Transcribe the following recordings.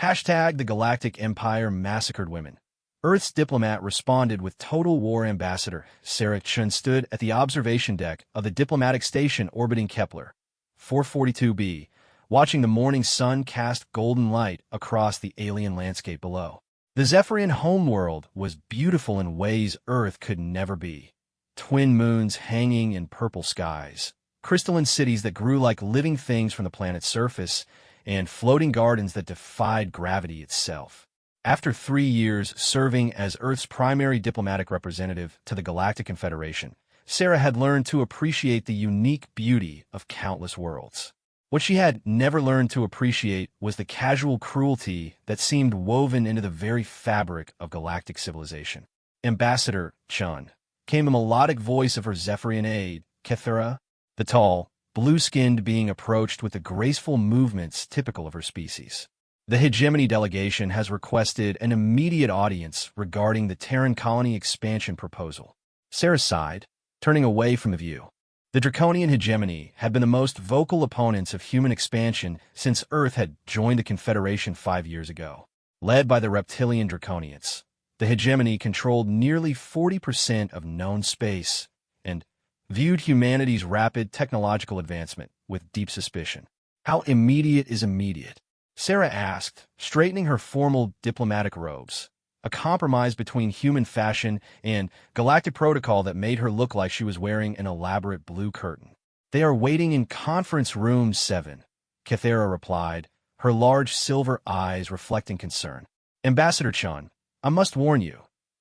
Hashtag the Galactic Empire massacred women. Earth's diplomat responded with Total War Ambassador. Sarah Chun stood at the observation deck of the diplomatic station orbiting Kepler 442b, watching the morning sun cast golden light across the alien landscape below. The Zephyrian homeworld was beautiful in ways Earth could never be. Twin moons hanging in purple skies, crystalline cities that grew like living things from the planet's surface, and floating gardens that defied gravity itself. After 3 years serving as Earth's primary diplomatic representative to the Galactic Confederation, Sarah had learned to appreciate the unique beauty of countless worlds. What she had never learned to appreciate was the casual cruelty that seemed woven into the very fabric of galactic civilization. Ambassador Chun came the melodic voice of her Zephyrian aide, Kethera, the tall, blue-skinned being approached with the graceful movements typical of her species. The Hegemony delegation has requested an immediate audience regarding the Terran colony expansion proposal. Sarah sighed, turning away from the view. The Draconian Hegemony had been the most vocal opponents of human expansion since Earth had joined the Confederation 5 years ago. Led by the reptilian Draconians, the Hegemony controlled nearly 40% of known space and viewed humanity's rapid technological advancement with deep suspicion. How immediate is immediate? Sarah asked, straightening her formal diplomatic robes, a compromise between human fashion and galactic protocol that made her look like she was wearing an elaborate blue curtain. They are waiting in Conference Room 7, Kethera replied, her large silver eyes reflecting concern. Ambassador Chun, I must warn you,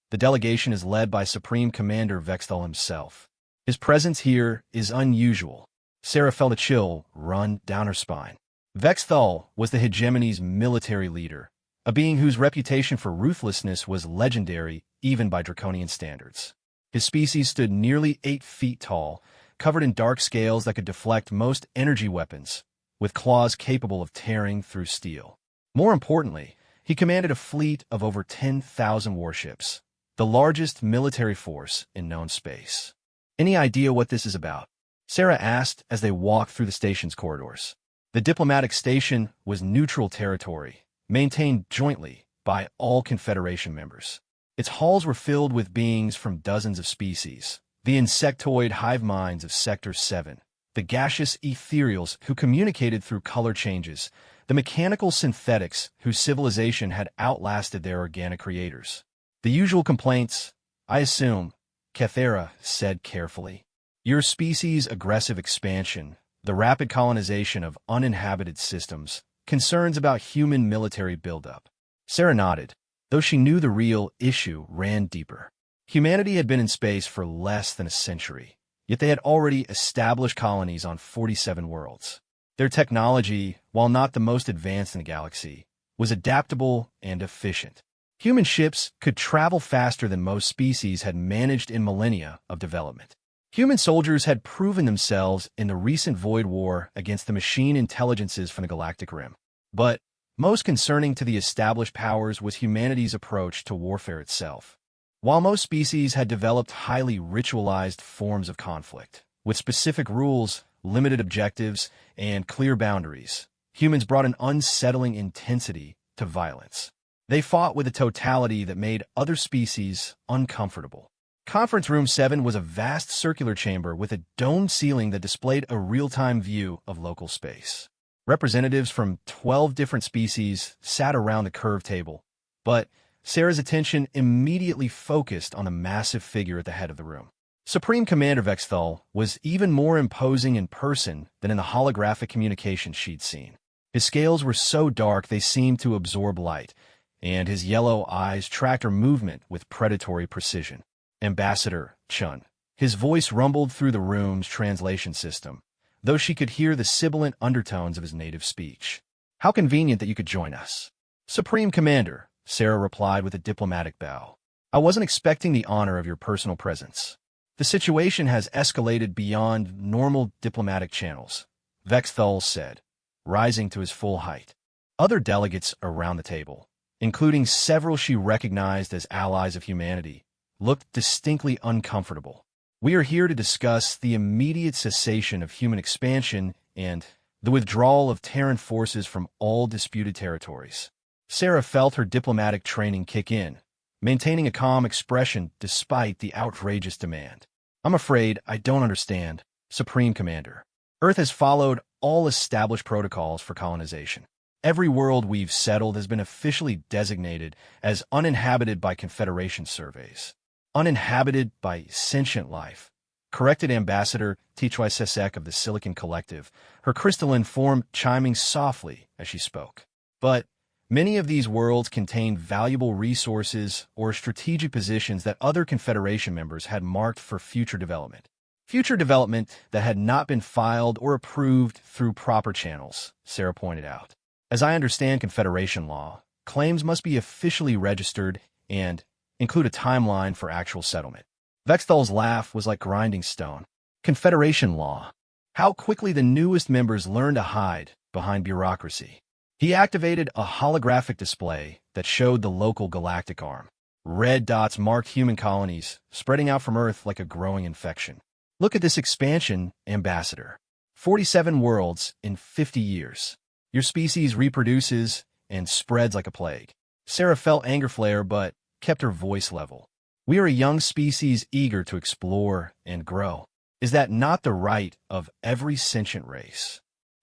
the delegation is led by Supreme Commander Vexthal himself. His presence here is unusual. Sarah felt a chill run down her spine. Vexthal was the Hegemony's military leader, a being whose reputation for ruthlessness was legendary even by draconian standards. His species stood nearly 8 feet tall, covered in dark scales that could deflect most energy weapons, with claws capable of tearing through steel. More importantly, he commanded a fleet of over 10,000 warships, the largest military force in known space. Any idea what this is about? Sarah asked as they walked through the station's corridors. The diplomatic station was neutral territory, maintained jointly by all Confederation members. Its halls were filled with beings from dozens of species, the insectoid hive minds of Sector 7, the gaseous ethereals who communicated through color changes, the mechanical synthetics whose civilization had outlasted their organic creators. The usual complaints, I assume, Kethera said carefully. Your species' aggressive expansion, the rapid colonization of uninhabited systems, concerns about human military buildup. Sarah nodded, though she knew the real issue ran deeper. Humanity had been in space for less than a century, yet they had already established colonies on 47 worlds. Their technology, while not the most advanced in the galaxy, was adaptable and efficient. Human ships could travel faster than most species had managed in millennia of development. Human soldiers had proven themselves in the recent Void War against the machine intelligences from the Galactic Rim. But most concerning to the established powers was humanity's approach to warfare itself. While most species had developed highly ritualized forms of conflict, with specific rules, limited objectives, and clear boundaries, humans brought an unsettling intensity to violence. They fought with a totality that made other species uncomfortable. Conference Room 7 was a vast circular chamber with a domed ceiling that displayed a real-time view of local space. Representatives from 12 different species sat around the curved table, but Sarah's attention immediately focused on the massive figure at the head of the room. Supreme Commander Vexthal was even more imposing in person than in the holographic communications she'd seen. His scales were so dark they seemed to absorb light, and his yellow eyes tracked her movement with predatory precision. Ambassador Chun. His voice rumbled through the room's translation system, though she could hear the sibilant undertones of his native speech. How convenient that you could join us. Supreme Commander, Sarah replied with a diplomatic bow. I wasn't expecting the honor of your personal presence. The situation has escalated beyond normal diplomatic channels, Vexthal said, rising to his full height. Other delegates around the table, including several she recognized as allies of humanity, looked distinctly uncomfortable. We are here to discuss the immediate cessation of human expansion and the withdrawal of Terran forces from all disputed territories. Sarah felt her diplomatic training kick in, maintaining a calm expression despite the outrageous demand. I'm afraid I don't understand, Supreme Commander. Earth has followed all established protocols for colonization. Every world we've settled has been officially designated as uninhabited by Confederation surveys. Uninhabited by sentient life, corrected Ambassador HFY Stories of the Silicon Collective, her crystalline form chiming softly as she spoke. But many of these worlds contain valuable resources or strategic positions that other Confederation members had marked for future development. Future development that had not been filed or approved through proper channels, Sarah pointed out. As I understand Confederation law, claims must be officially registered and include a timeline for actual settlement. Vexthal's laugh was like grinding stone. Confederation law. How quickly the newest members learn to hide behind bureaucracy. He activated a holographic display that showed the local galactic arm. Red dots marked human colonies, spreading out from Earth like a growing infection. Look at this expansion, Ambassador. 47 worlds in 50 years. Your species reproduces and spreads like a plague. Sarah felt anger flare but kept her voice level. We are a young species eager to explore and grow. Is that not the right of every sentient race?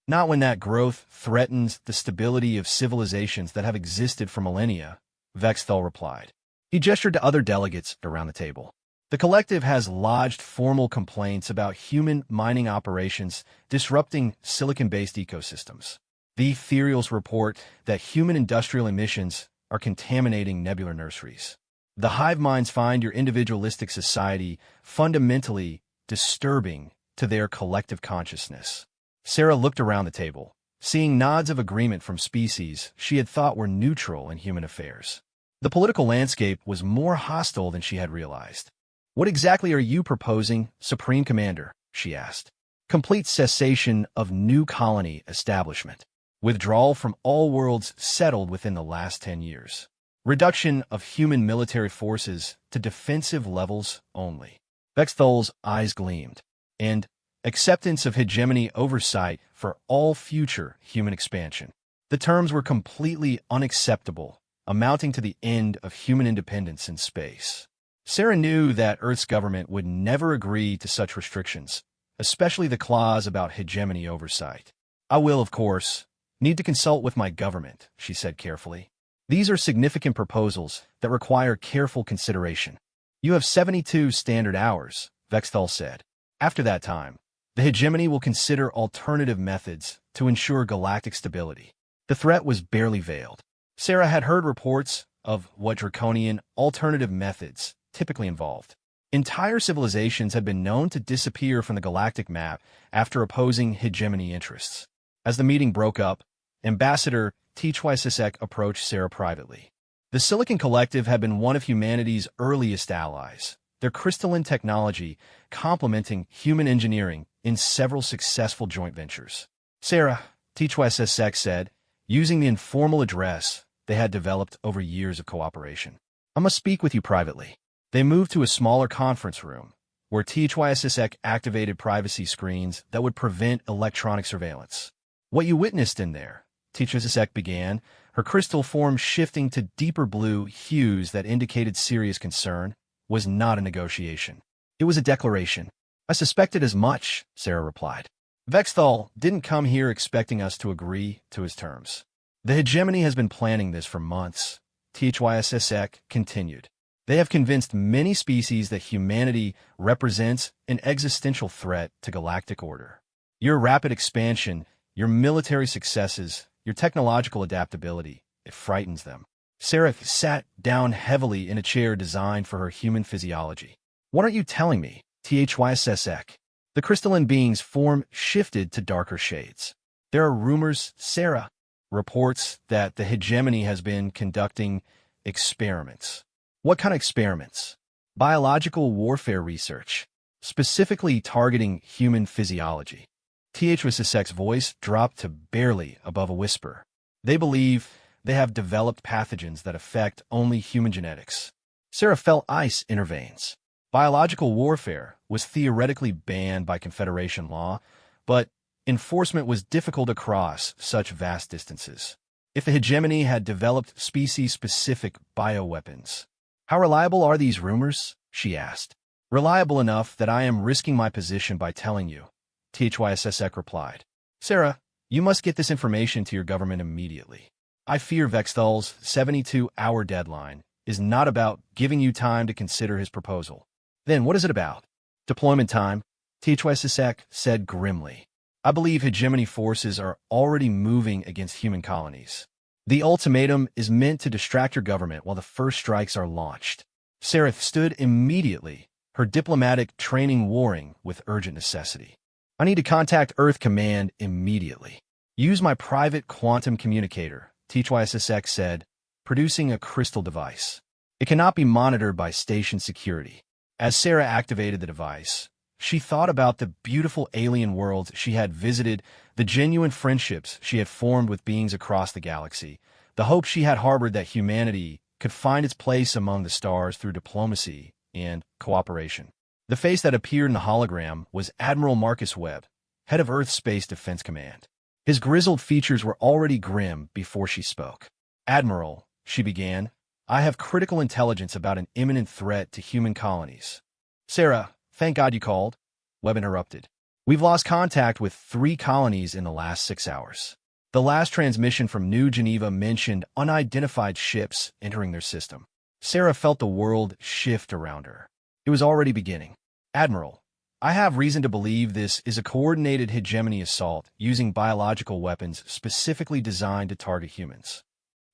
Not when that growth threatens the stability of civilizations that have existed for millennia, Vexthal replied. He gestured to other delegates around the table. The collective has lodged formal complaints about human mining operations disrupting silicon-based ecosystems. The Ethereals report that human industrial emissions are contaminating nebular nurseries. The hive minds find your individualistic society fundamentally disturbing to their collective consciousness. Sarah looked around the table, seeing nods of agreement from species she had thought were neutral in human affairs. The political landscape was more hostile than she had realized. What exactly are you proposing, Supreme Commander? She asked. Complete cessation of new colony establishment. Withdrawal from all worlds settled within the last 10 years. Reduction of human military forces to defensive levels only. Vexthal's eyes gleamed. And acceptance of hegemony oversight for all future human expansion. The terms were completely unacceptable, amounting to the end of human independence in space. Sarah knew that Earth's government would never agree to such restrictions, especially the clause about hegemony oversight. I will, of course, need to consult with my government, she said carefully. These are significant proposals that require careful consideration. You have 72 standard hours, Vexthal said. After that time, the hegemony will consider alternative methods to ensure galactic stability. The threat was barely veiled. Sarah had heard reports of what draconian alternative methods typically involved. Entire civilizations had been known to disappear from the galactic map after opposing hegemony interests. As the meeting broke up, Ambassador HFY Stories approached Sarah privately. The Silicon Collective had been one of humanity's earliest allies, their crystalline technology complementing human engineering in several successful joint ventures. Sarah, HFY Stories said, using the informal address they had developed over years of cooperation. I must speak with you privately. They moved to a smaller conference room, where HFY Stories activated privacy screens that would prevent electronic surveillance. What you witnessed in there, HFY Stories began, her crystal form shifting to deeper blue hues that indicated serious concern, was not a negotiation. It was a declaration. I suspected as much, Sarah replied. Vexthal didn't come here expecting us to agree to his terms. The hegemony has been planning this for months, HFY Stories continued. They have convinced many species that humanity represents an existential threat to galactic order. Your rapid expansion, your military successes, your technological adaptability, it frightens them. Sarah sat down heavily in a chair designed for her human physiology. What aren't you telling me, HFY Stories? The crystalline being's form shifted to darker shades. There are rumors, Sarah, reports that the hegemony has been conducting experiments. What kind of experiments? Biological warfare research, specifically targeting human physiology. HFY Stories' voice dropped to barely above a whisper. They believe they have developed pathogens that affect only human genetics. Sarah felt ice in her veins. Biological warfare was theoretically banned by Confederation law, but enforcement was difficult across such vast distances. if the hegemony had developed species-specific bioweapons. How reliable are these rumors? She asked. Reliable enough that I am risking my position by telling you, THYSSEC replied. Sarah, you must get this information to your government immediately. I fear Vexthal's 72-hour deadline is not about giving you time to consider his proposal. Then what is it about? Deployment time, THYSSEC said grimly. I believe hegemony forces are already moving against human colonies. The ultimatum is meant to distract your government while the first strikes are launched. Sarah stood immediately, her diplomatic training warring with urgent necessity. I need to contact Earth Command immediately. Use my private quantum communicator, THYSSEC said, producing a crystal device. It cannot be monitored by station security. As Sarah activated the device, she thought about the beautiful alien worlds she had visited, the genuine friendships she had formed with beings across the galaxy, the hope she had harbored that humanity could find its place among the stars through diplomacy and cooperation. The face that appeared in the hologram was Admiral Marcus Webb, head of Earth Space Defense Command. His grizzled features were already grim before she spoke. Admiral, she began, I have critical intelligence about an imminent threat to human colonies. Sarah, thank God you called, Webb interrupted. We've lost contact with 3 colonies in the last 6 hours. The last transmission from New Geneva mentioned unidentified ships entering their system. Sarah felt the world shift around her. It was already beginning. Admiral, I have reason to believe this is a coordinated hegemony assault using biological weapons specifically designed to target humans.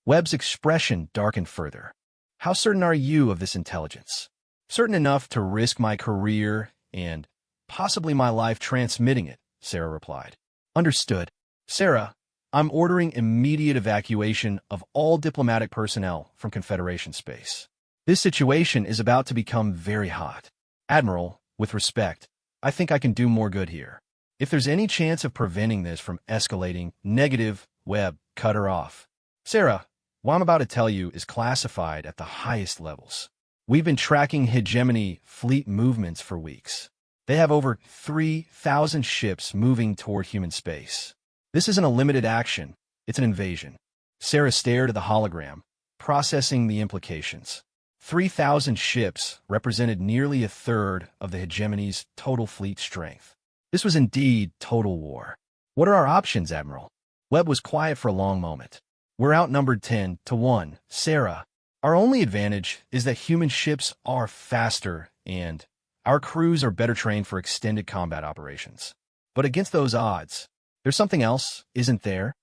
Webb's expression darkened further. How certain are you of this intelligence? Certain enough to risk my career and possibly my life transmitting it, Sarah replied. Understood. Sarah, I'm ordering immediate evacuation of all diplomatic personnel from Confederation space. This situation is about to become very hot. Admiral, with respect, I think I can do more good here. If there's any chance of preventing this from escalating, negative, Webb, cut her off. Sarah, what I'm about to tell you is classified at the highest levels. We've been tracking hegemony fleet movements for weeks. They have over 3,000 ships moving toward human space. This isn't a limited action, it's an invasion. Sarah stared at the hologram, processing the implications. 3,000 ships represented nearly a third of the hegemony's total fleet strength. This was indeed total war. What are our options, Admiral? Webb was quiet for a long moment. We're outnumbered 10-1, Sarah. Our only advantage is that human ships are faster and our crews are better trained for extended combat operations. But against those odds, there's something else, isn't there?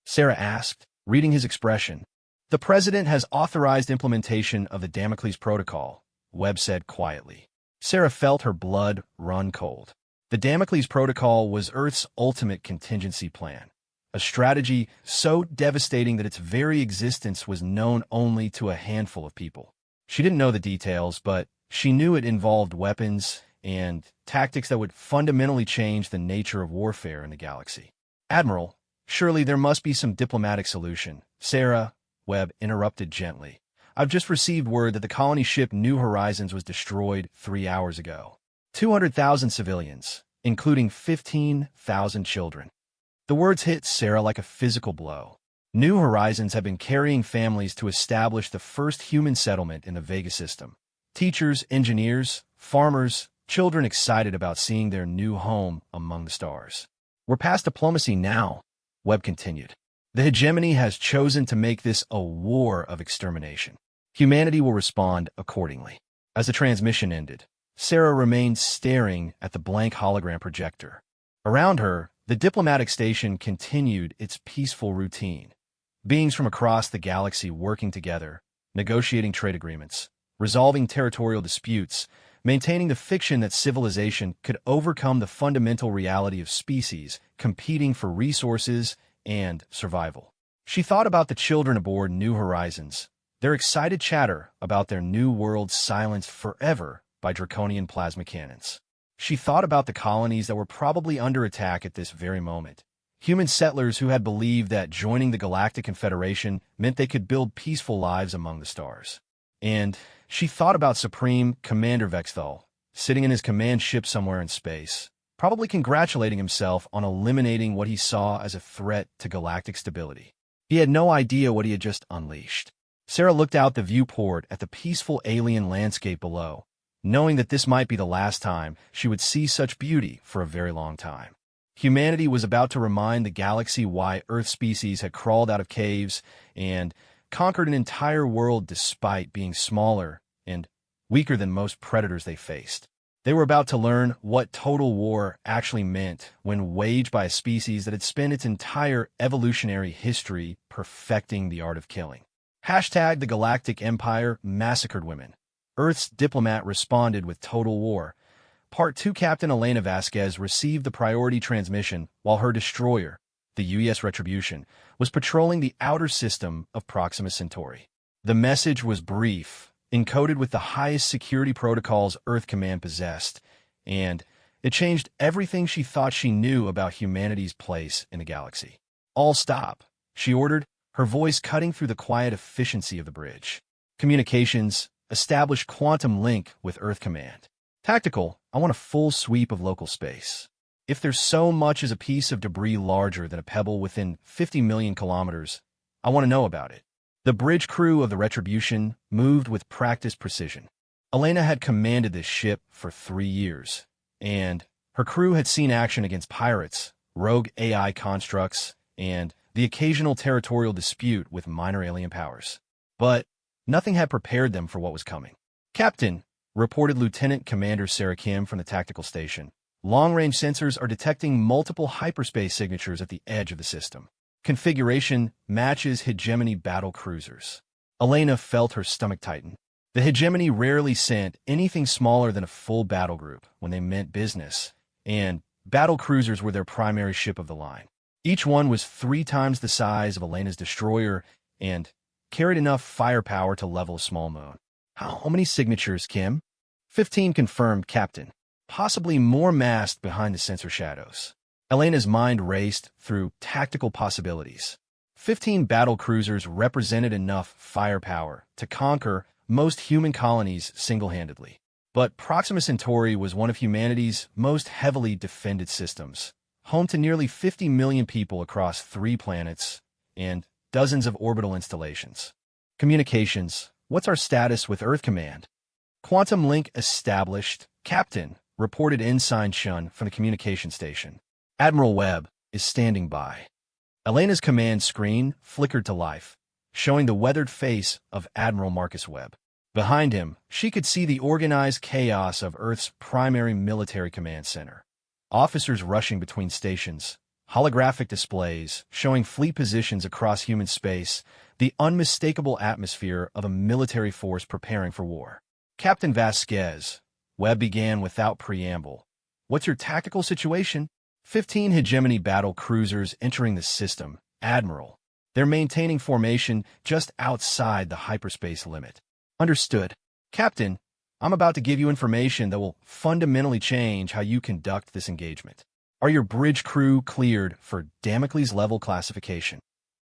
Sarah asked, reading his expression. The President has authorized implementation of the Damocles Protocol, Webb said quietly. Sarah felt her blood run cold. The Damocles Protocol was Earth's ultimate contingency plan, a strategy so devastating that its very existence was known only to a handful of people. She didn't know the details, but she knew it involved weapons and tactics that would fundamentally change the nature of warfare in the galaxy. Admiral, surely there must be some diplomatic solution. Sarah, Webb interrupted gently. I've just received word that the colony ship New Horizons was destroyed 3 hours ago. 200,000 civilians, including 15,000 children. The words hit Sarah like a physical blow. New Horizons have been carrying families to establish the first human settlement in the Vega system. Teachers, engineers, farmers, children excited about seeing their new home among the stars. We're past diplomacy now, Webb continued. The hegemony has chosen to make this a war of extermination. Humanity will respond accordingly. As the transmission ended, Sarah remained staring at the blank hologram projector. Around her, the diplomatic station continued its peaceful routine. Beings from across the galaxy working together, negotiating trade agreements, resolving territorial disputes, maintaining the fiction that civilization could overcome the fundamental reality of species competing for resources and survival. She thought about the children aboard New Horizons, their excited chatter about their new world silenced forever by draconian plasma cannons. She thought about the colonies that were probably under attack at this very moment. Human settlers who had believed that joining the Galactic Confederation meant they could build peaceful lives among the stars. And she thought about Supreme Commander Vexthal, sitting in his command ship somewhere in space, probably congratulating himself on eliminating what he saw as a threat to galactic stability. He had no idea what he had just unleashed. Sarah looked out the viewport at the peaceful alien landscape below, knowing that this might be the last time she would see such beauty for a very long time. Humanity was about to remind the galaxy why Earth species had crawled out of caves and conquered an entire world despite being smaller and weaker than most predators they faced. They were about to learn what total war actually meant when waged by a species that had spent its entire evolutionary history perfecting the art of killing. Hashtag the Galactic Empire massacred women. Earth's Diplomat responded with total war. Part 2 Captain Elena Vasquez received the priority transmission while her destroyer, the UES Retribution, was patrolling the outer system of Proxima Centauri. The message was brief, encoded with the highest security protocols Earth Command possessed, and it changed everything she thought she knew about humanity's place in the galaxy. "All stop," she ordered, her voice cutting through the quiet efficiency of the bridge. "Communications, establish quantum link with Earth Command. Tactical, I want a full sweep of local space. If there's so much as a piece of debris larger than a pebble within 50 million kilometers, I want to know about it." The bridge crew of the Retribution moved with practiced precision. Elena had commanded this ship for 3 years, and her crew had seen action against pirates, rogue AI constructs, and the occasional territorial dispute with minor alien powers. But nothing had prepared them for what was coming. "Captain," reported Lieutenant Commander Sarah Kim from the tactical station, "long-range sensors are detecting multiple hyperspace signatures at the edge of the system. Configuration matches hegemony battle cruisers." Elena felt her stomach tighten. The hegemony rarely sent anything smaller than a full battle group when they meant business, and battle cruisers were their primary ship of the line. Each one was 3 times the size of Elena's destroyer and carried enough firepower to level a small moon. "How many signatures, Kim?" 15 confirmed, Captain. "Possibly more masked behind the sensor shadows." Elena's mind raced through tactical possibilities. 15 battle cruisers represented enough firepower to conquer most human colonies single-handedly. But Proxima Centauri was one of humanity's most heavily defended systems, home to nearly 50 million people across 3 planets and dozens of orbital installations. "Communications, what's our status with Earth Command?" "Quantum link established, Captain," reported Ensign Shun from the communication station. "Admiral Webb is standing by." Elena's command screen flickered to life, showing the weathered face of Admiral Marcus Webb. Behind him, she could see the organized chaos of Earth's primary military command center. Officers rushing between stations, holographic displays showing fleet positions across human space, the unmistakable atmosphere of a military force preparing for war. "Captain Vasquez," Webb began without preamble, "what's your tactical situation?" 15 hegemony battle cruisers entering the system, Admiral. They're maintaining formation just outside the hyperspace limit. "Understood. Captain, I'm about to give you information that will fundamentally change how you conduct this engagement. Are your bridge crew cleared for Damocles level classification?"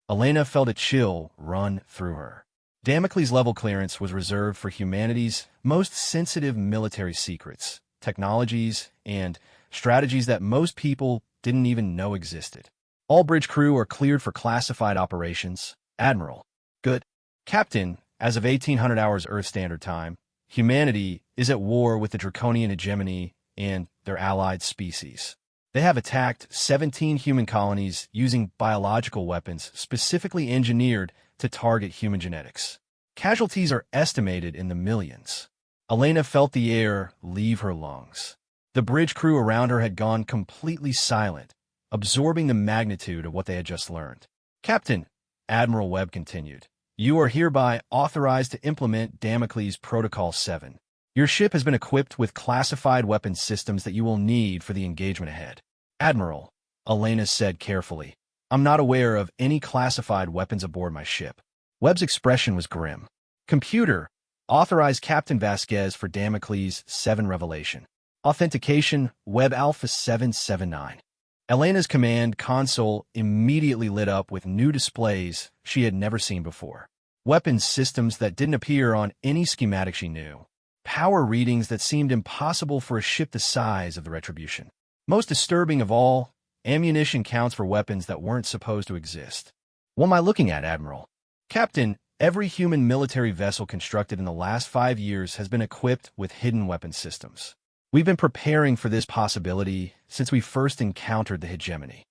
Elena felt a chill run through her. Damocles level clearance was reserved for humanity's most sensitive military secrets, technologies, and strategies that most people didn't even know existed. "All bridge crew are cleared for classified operations, Admiral." "Good. Captain, as of 1800 hours Earth Standard Time, humanity is at war with the Draconian hegemony and their allied species. They have attacked 17 human colonies using biological weapons specifically engineered to target human genetics. Casualties are estimated in the millions." Elena felt the air leave her lungs. The bridge crew around her had gone completely silent, absorbing the magnitude of what they had just learned. "Captain," Admiral Webb continued, "you are hereby authorized to implement Damocles Protocol 7. Your ship has been equipped with classified weapons systems that you will need for the engagement ahead." "Admiral," Elena said carefully, "I'm not aware of any classified weapons aboard my ship." Webb's expression was grim. "Computer, authorize Captain Vasquez for Damocles 7 revelation. Authentication, Web Alpha 779. Elena's command console immediately lit up with new displays she had never seen before. Weapons systems that didn't appear on any schematic she knew. Power readings that seemed impossible for a ship the size of the Retribution. Most disturbing of all, ammunition counts for weapons that weren't supposed to exist. What am I looking at, Admiral? Captain, every human military vessel constructed in the last 5 years has been equipped with hidden weapon systems. We've been preparing for this possibility since we first encountered the hegemony.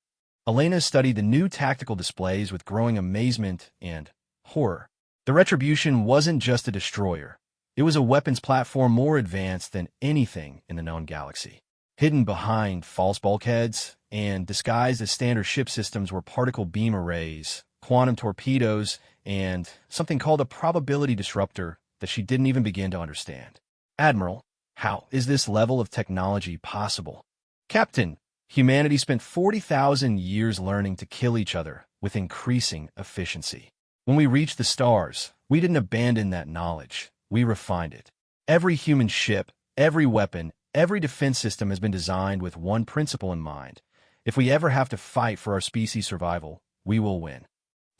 Elena studied the new tactical displays with growing amazement and horror. The Retribution wasn't just a destroyer. It was a weapons platform more advanced than anything in the known galaxy. Hidden behind false bulkheads and disguised as standard ship systems were particle beam arrays, quantum torpedoes, and something called a probability disruptor that she didn't even begin to understand. Admiral, how is this level of technology possible? Captain, humanity spent 40,000 years learning to kill each other with increasing efficiency. When we reached the stars, we didn't abandon that knowledge. We refined it. Every human ship, every weapon, every defense system has been designed with one principle in mind. If we ever have to fight for our species' survival, we will win.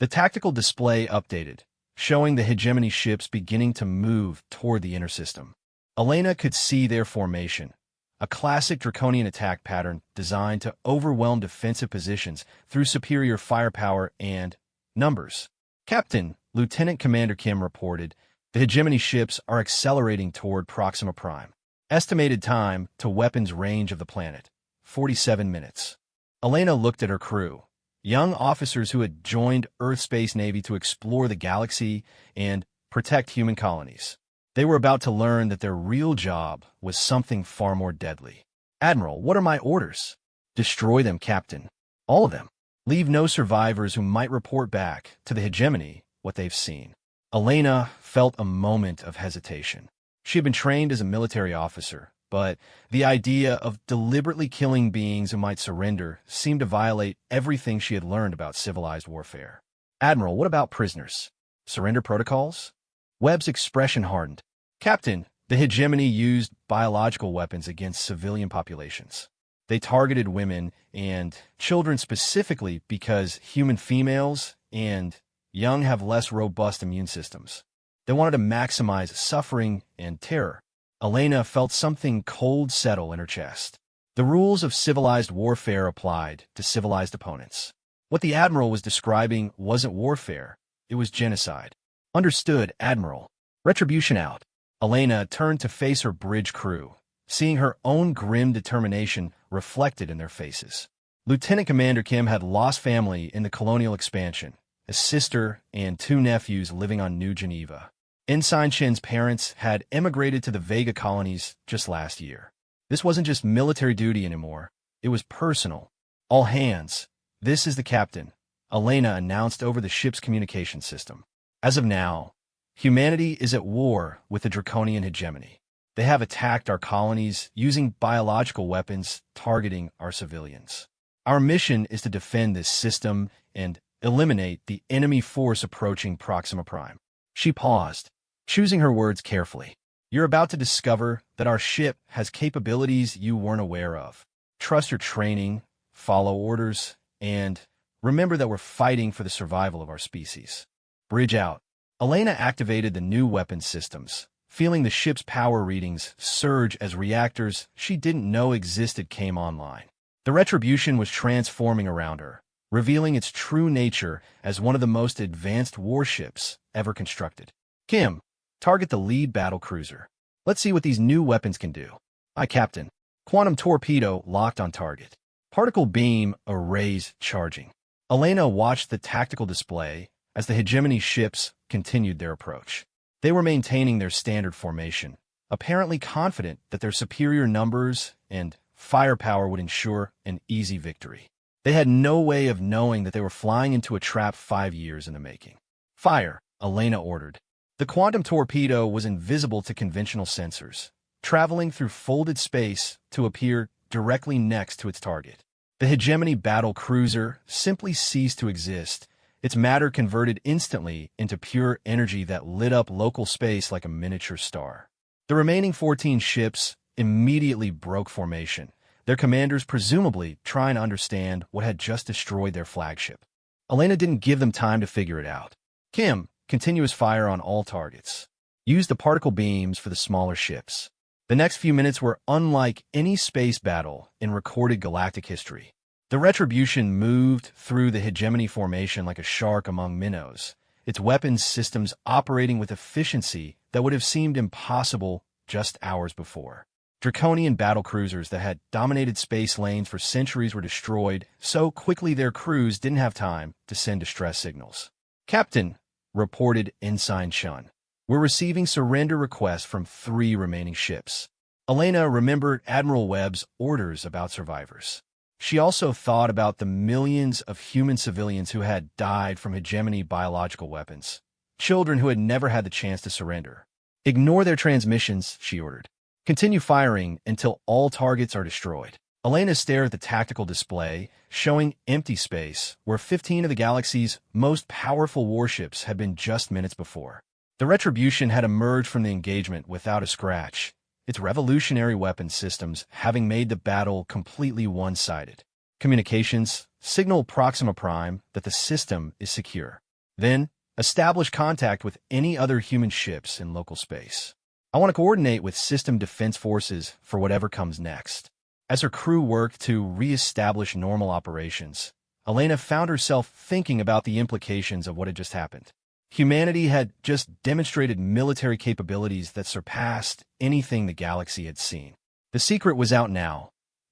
The tactical display updated, showing the hegemony ships beginning to move toward the inner system. Elena could see their formation, a classic draconian attack pattern designed to overwhelm defensive positions through superior firepower and numbers. Captain, Lieutenant Commander Kim reported, the hegemony ships are accelerating toward Proxima Prime. Estimated time to weapons range of the planet, 47 minutes. Elena looked at her crew, young officers who had joined Earth Space Navy to explore the galaxy and protect human colonies. They were about to learn that their real job was something far more deadly. Admiral, what are my orders? Destroy them, Captain. All of them. Leave no survivors who might report back to the hegemony what they've seen. Elena felt a moment of hesitation. She had been trained as a military officer, but the idea of deliberately killing beings who might surrender seemed to violate everything she had learned about civilized warfare. Admiral, what about prisoners? Surrender protocols? Webb's expression hardened. Captain, the hegemony used biological weapons against civilian populations. They targeted women and children specifically because human females and young have less robust immune systems. They wanted to maximize suffering and terror. Elena felt something cold settle in her chest. The rules of civilized warfare applied to civilized opponents. What the Admiral was describing wasn't warfare, it was genocide. Understood, Admiral. Retribution out. Elena turned to face her bridge crew, seeing her own grim determination reflected in their faces. Lieutenant Commander Kim had lost family in the colonial expansion, a sister and 2 nephews living on New Geneva. Ensign Shin's parents had emigrated to the Vega colonies just last year. This wasn't just military duty anymore, it was personal. All hands, this is the captain, Elena announced over the ship's communication system. As of now, humanity is at war with the draconian hegemony. They have attacked our colonies using biological weapons targeting our civilians. Our mission is to defend this system and eliminate the enemy force approaching Proxima Prime. She paused, choosing her words carefully. You're about to discover that our ship has capabilities you weren't aware of. Trust your training, follow orders, and remember that we're fighting for the survival of our species. Bridge out. Elena activated the new weapon systems, feeling the ship's power readings surge as reactors she didn't know existed came online. The Retribution was transforming around her, revealing its true nature as one of the most advanced warships ever constructed. Kim, target the lead battle cruiser. Let's see what these new weapons can do. Aye, Captain. Quantum torpedo locked on target. Particle beam arrays charging. Elena watched the tactical display as the hegemony ships continued their approach. They were maintaining their standard formation, apparently confident that their superior numbers and firepower would ensure an easy victory. They had no way of knowing that they were flying into a trap 5 years in the making. Fire, Elena ordered. The quantum torpedo was invisible to conventional sensors, traveling through folded space to appear directly next to its target. The hegemony battle cruiser simply ceased to exist, its matter converted instantly into pure energy that lit up local space like a miniature star. The remaining 14 ships immediately broke formation, their commanders presumably trying to understand what had just destroyed their flagship. Elena didn't give them time to figure it out. Kim, continuous fire on all targets. Use the particle beams for the smaller ships. The next few minutes were unlike any space battle in recorded galactic history. The Retribution moved through the hegemony formation like a shark among minnows, its weapons systems operating with efficiency that would have seemed impossible just hours before. Draconian battlecruisers that had dominated space lanes for centuries were destroyed so quickly their crews didn't have time to send distress signals. "Captain," reported Ensign Shun, "we're receiving surrender requests from 3 remaining ships." Elena remembered Admiral Webb's orders about survivors. She also thought about the millions of human civilians who had died from hegemony biological weapons, children who had never had the chance to surrender. "Ignore their transmissions," she ordered. "Continue firing until all targets are destroyed." Elena stared at the tactical display, showing empty space where 15 of the galaxy's most powerful warships had been just minutes before. The Retribution had emerged from the engagement without a scratch, its revolutionary weapon systems having made the battle completely one-sided. "Communications, signal Proxima Prime that the system is secure. Then, establish contact with any other human ships in local space. I want to coordinate with system defense forces for whatever comes next." As her crew worked to re-establish normal operations, Elena found herself thinking about the implications of what had just happened. Humanity had just demonstrated military capabilities that surpassed anything the galaxy had seen. The secret was out now.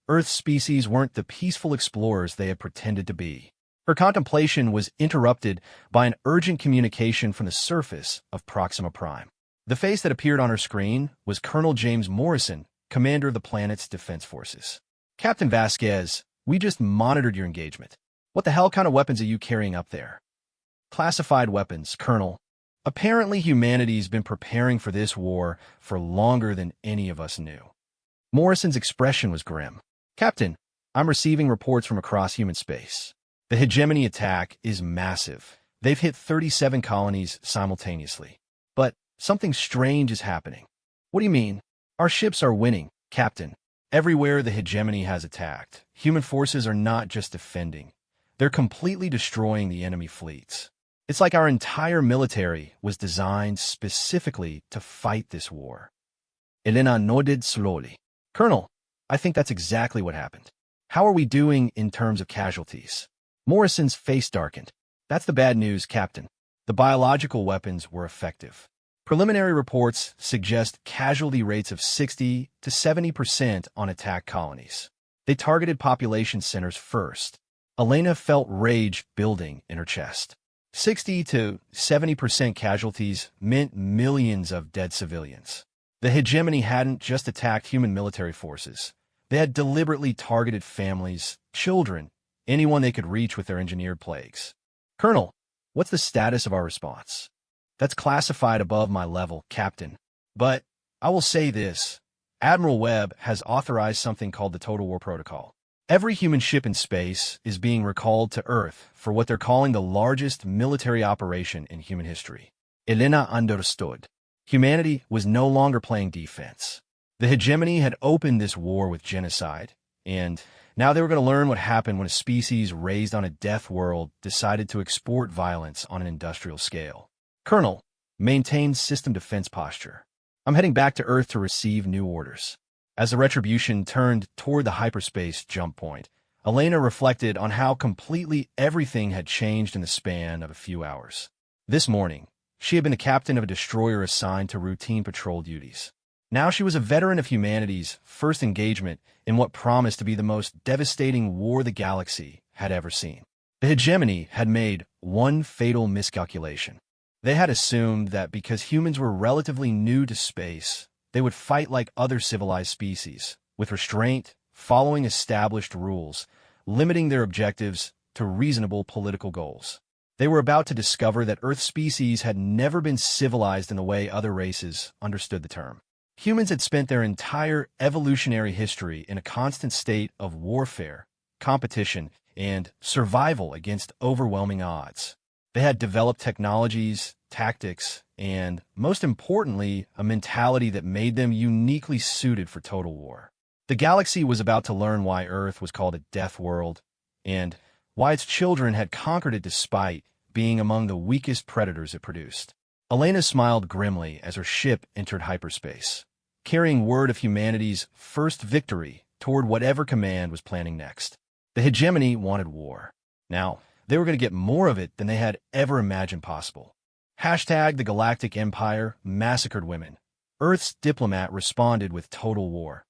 Earth's species weren't the peaceful explorers they had pretended to be. Her contemplation was interrupted by an urgent communication from the surface of Proxima Prime. The face that appeared on her screen was Colonel James Morrison, commander of the planet's defense forces. "Captain Vasquez, we just monitored your engagement. What the hell kind of weapons are you carrying up there?" "Classified weapons, Colonel. Apparently humanity's been preparing for this war for longer than any of us knew." Morrison's expression was grim. "Captain, I'm receiving reports from across human space. The hegemony attack is massive. They've hit 37 colonies simultaneously. But something strange is happening." "What do you mean?" "Our ships are winning, Captain. Everywhere the hegemony has attacked, human forces are not just defending. They're completely destroying the enemy fleets. It's like our entire military was designed specifically to fight this war." Elena nodded slowly. "Colonel, I think that's exactly what happened. How are we doing in terms of casualties?" Morrison's face darkened. "That's the bad news, Captain. The biological weapons were effective. Preliminary reports suggest casualty rates of 60 to 70% on attack colonies. They targeted population centers first." Elena felt rage building in her chest. 60 to 70% casualties meant millions of dead civilians. The hegemony hadn't just attacked human military forces. They had deliberately targeted families, children, anyone they could reach with their engineered plagues. "Colonel, what's the status of our response?" "That's classified above my level, Captain. But I will say this. Admiral Webb has authorized something called the Total War Protocol. Every human ship in space is being recalled to Earth for what they're calling the largest military operation in human history." Elena understood. Humanity was no longer playing defense. The hegemony had opened this war with genocide, and now they were going to learn what happened when a species raised on a death world decided to export violence on an industrial scale. "Colonel, maintain system defense posture. I'm heading back to Earth to receive new orders." As the Retribution turned toward the hyperspace jump point, Elena reflected on how completely everything had changed in the span of a few hours. This morning, she had been the captain of a destroyer assigned to routine patrol duties. Now she was a veteran of humanity's first engagement in what promised to be the most devastating war the galaxy had ever seen. The hegemony had made one fatal miscalculation. They had assumed that because humans were relatively new to space, they would fight like other civilized species, with restraint, following established rules, limiting their objectives to reasonable political goals. They were about to discover that Earth species had never been civilized in the way other races understood the term. Humans had spent their entire evolutionary history in a constant state of warfare, competition, and survival against overwhelming odds. They had developed technologies, tactics, and, most importantly, a mentality that made them uniquely suited for total war. The galaxy was about to learn why Earth was called a death world, and why its children had conquered it despite being among the weakest predators it produced. Elena smiled grimly as her ship entered hyperspace, carrying word of humanity's first victory toward whatever command was planning next. The hegemony wanted war. Now, they were going to get more of it than they had ever imagined possible. Hashtag the Galactic Empire massacred women. Earth's Diplomat responded with total war.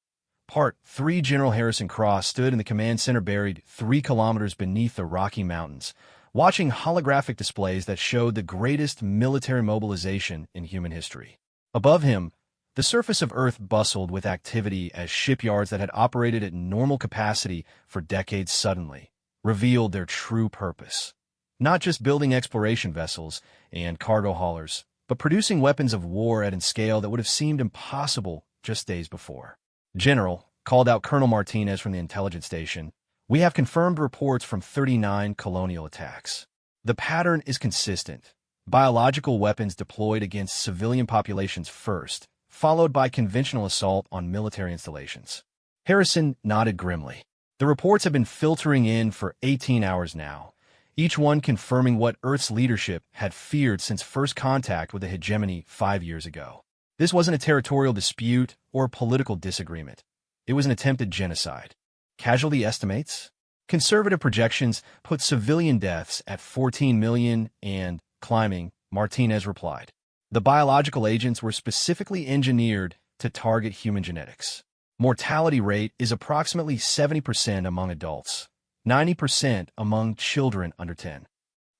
Part 3. General Harrison Cross stood in the command center buried 3 kilometers beneath the Rocky Mountains, watching holographic displays that showed the greatest military mobilization in human history. Above him, the surface of Earth bustled with activity as shipyards that had operated at normal capacity for decades suddenly revealed their true purpose. Not just building exploration vessels and cargo haulers, but producing weapons of war at a scale that would have seemed impossible just days before. General, called out Colonel Martinez from the intelligence station, we have confirmed reports from 39 colonial attacks. The pattern is consistent. Biological weapons deployed against civilian populations first, followed by conventional assault on military installations. Harrison nodded grimly. The reports have been filtering in for 18 hours now, each one confirming what Earth's leadership had feared since first contact with the hegemony 5 years ago. This wasn't a territorial dispute or a political disagreement. It was an attempted genocide. Casualty estimates? Conservative projections put civilian deaths at 14 million and climbing, Martinez replied. The biological agents were specifically engineered to target human genetics. Mortality rate is approximately 70% among adults, 90% among children under 10.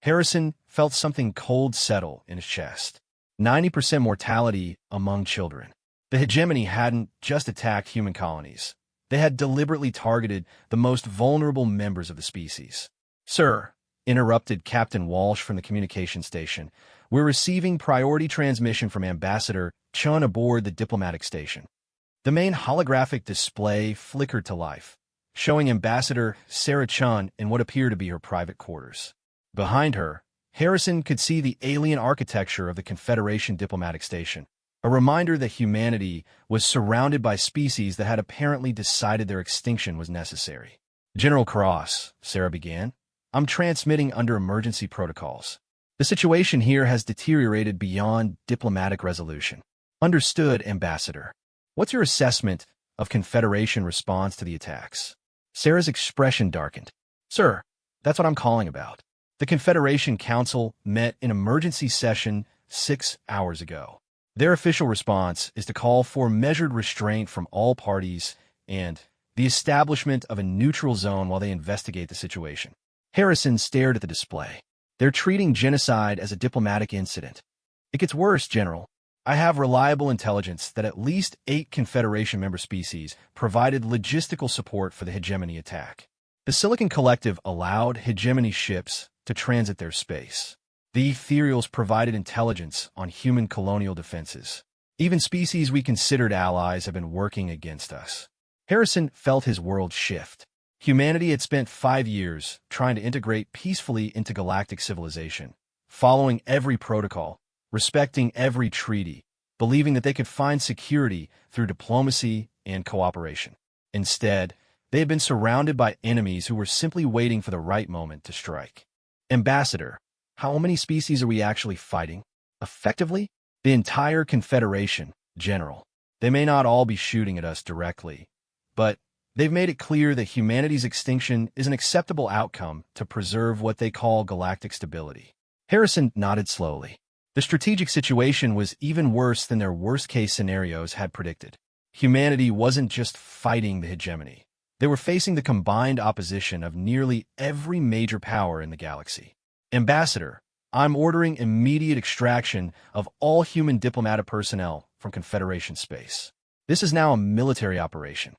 Harrison felt something cold settle in his chest. 90% mortality among children. The hegemony hadn't just attacked human colonies. They had deliberately targeted the most vulnerable members of the species. Sir, interrupted Captain Walsh from the communication station, we're receiving priority transmission from Ambassador Chun aboard the diplomatic station. The main holographic display flickered to life, showing Ambassador Sarah Chun in what appeared to be her private quarters. Behind her, Harrison could see the alien architecture of the Confederation diplomatic station, a reminder that humanity was surrounded by species that had apparently decided their extinction was necessary. General Cross, Sarah began, I'm transmitting under emergency protocols. The situation here has deteriorated beyond diplomatic resolution. Understood, Ambassador. What's your assessment of Confederation response to the attacks? Sarah's expression darkened. Sir, that's what I'm calling about. The Confederation Council met in emergency session 6 hours ago. Their official response is to call for measured restraint from all parties and the establishment of a neutral zone while they investigate the situation. Harrison stared at the display. They're treating genocide as a diplomatic incident. It gets worse, General. I have reliable intelligence that at least 8 Confederation member species provided logistical support for the hegemony attack. The Silicon Collective allowed hegemony ships to transit their space. The Ethereals provided intelligence on human colonial defenses. Even species we considered allies have been working against us. Harrison felt his world shift. Humanity had spent 5 years trying to integrate peacefully into galactic civilization, following every protocol, respecting every treaty, believing that they could find security through diplomacy and cooperation. Instead, they had been surrounded by enemies who were simply waiting for the right moment to strike. Ambassador, how many species are we actually fighting? Effectively, the entire Confederation, General. They may not all be shooting at us directly, but they've made it clear that humanity's extinction is an acceptable outcome to preserve what they call galactic stability. Harrison nodded slowly. The strategic situation was even worse than their worst-case scenarios had predicted. Humanity wasn't just fighting the hegemony. They were facing the combined opposition of nearly every major power in the galaxy. Ambassador, I'm ordering immediate extraction of all human diplomatic personnel from Confederation space. This is now a military operation.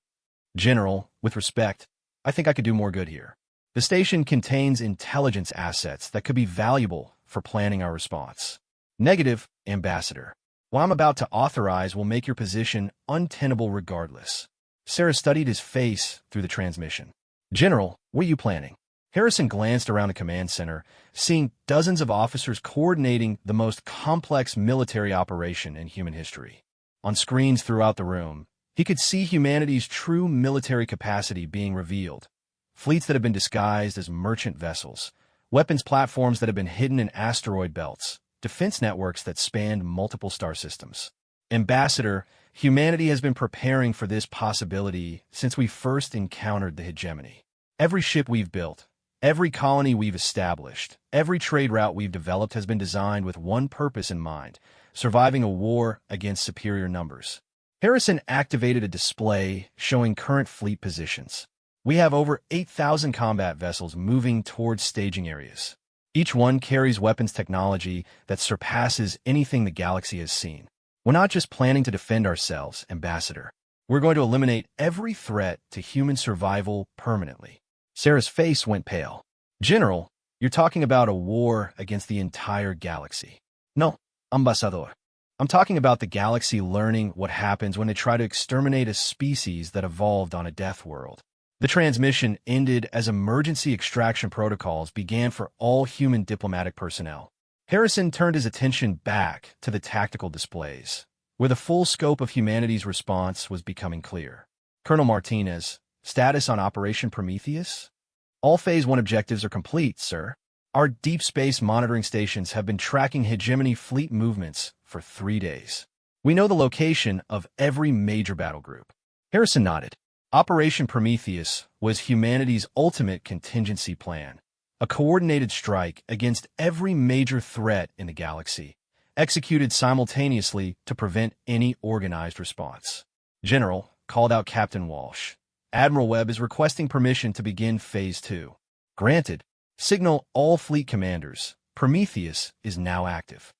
General, with respect, I think I could do more good here. The station contains intelligence assets that could be valuable for planning our response. Negative, Ambassador. What I'm about to authorize will make your position untenable regardless. Sarah studied his face through the transmission. General, what are you planning? Harrison glanced around the command center, seeing dozens of officers coordinating the most complex military operation in human history. On screens throughout the room, he could see humanity's true military capacity being revealed. Fleets that have been disguised as merchant vessels, weapons platforms that have been hidden in asteroid belts, defense networks that spanned multiple star systems. Ambassador, humanity has been preparing for this possibility since we first encountered the hegemony. Every ship we've built, every colony we've established, every trade route we've developed has been designed with one purpose in mind: surviving a war against superior numbers. Harrison activated a display showing current fleet positions. We have over 8,000 combat vessels moving towards staging areas. Each one carries weapons technology that surpasses anything the galaxy has seen. We're not just planning to defend ourselves, Ambassador. We're going to eliminate every threat to human survival permanently. Sarah's face went pale. General, you're talking about a war against the entire galaxy. No, Ambassador. I'm talking about the galaxy learning what happens when they try to exterminate a species that evolved on a death world. The transmission ended as emergency extraction protocols began for all human diplomatic personnel. Harrison turned his attention back to the tactical displays, where the full scope of humanity's response was becoming clear. Colonel Martinez, status on Operation Prometheus? All Phase 1 objectives are complete, sir. Our deep space monitoring stations have been tracking hegemony fleet movements for 3 days. We know the location of every major battle group. Harrison nodded. Operation Prometheus was humanity's ultimate contingency plan, a coordinated strike against every major threat in the galaxy, executed simultaneously to prevent any organized response. General, called out Captain Walsh. Admiral Webb is requesting permission to begin Phase 2. Granted. Signal all fleet commanders. Prometheus is now active.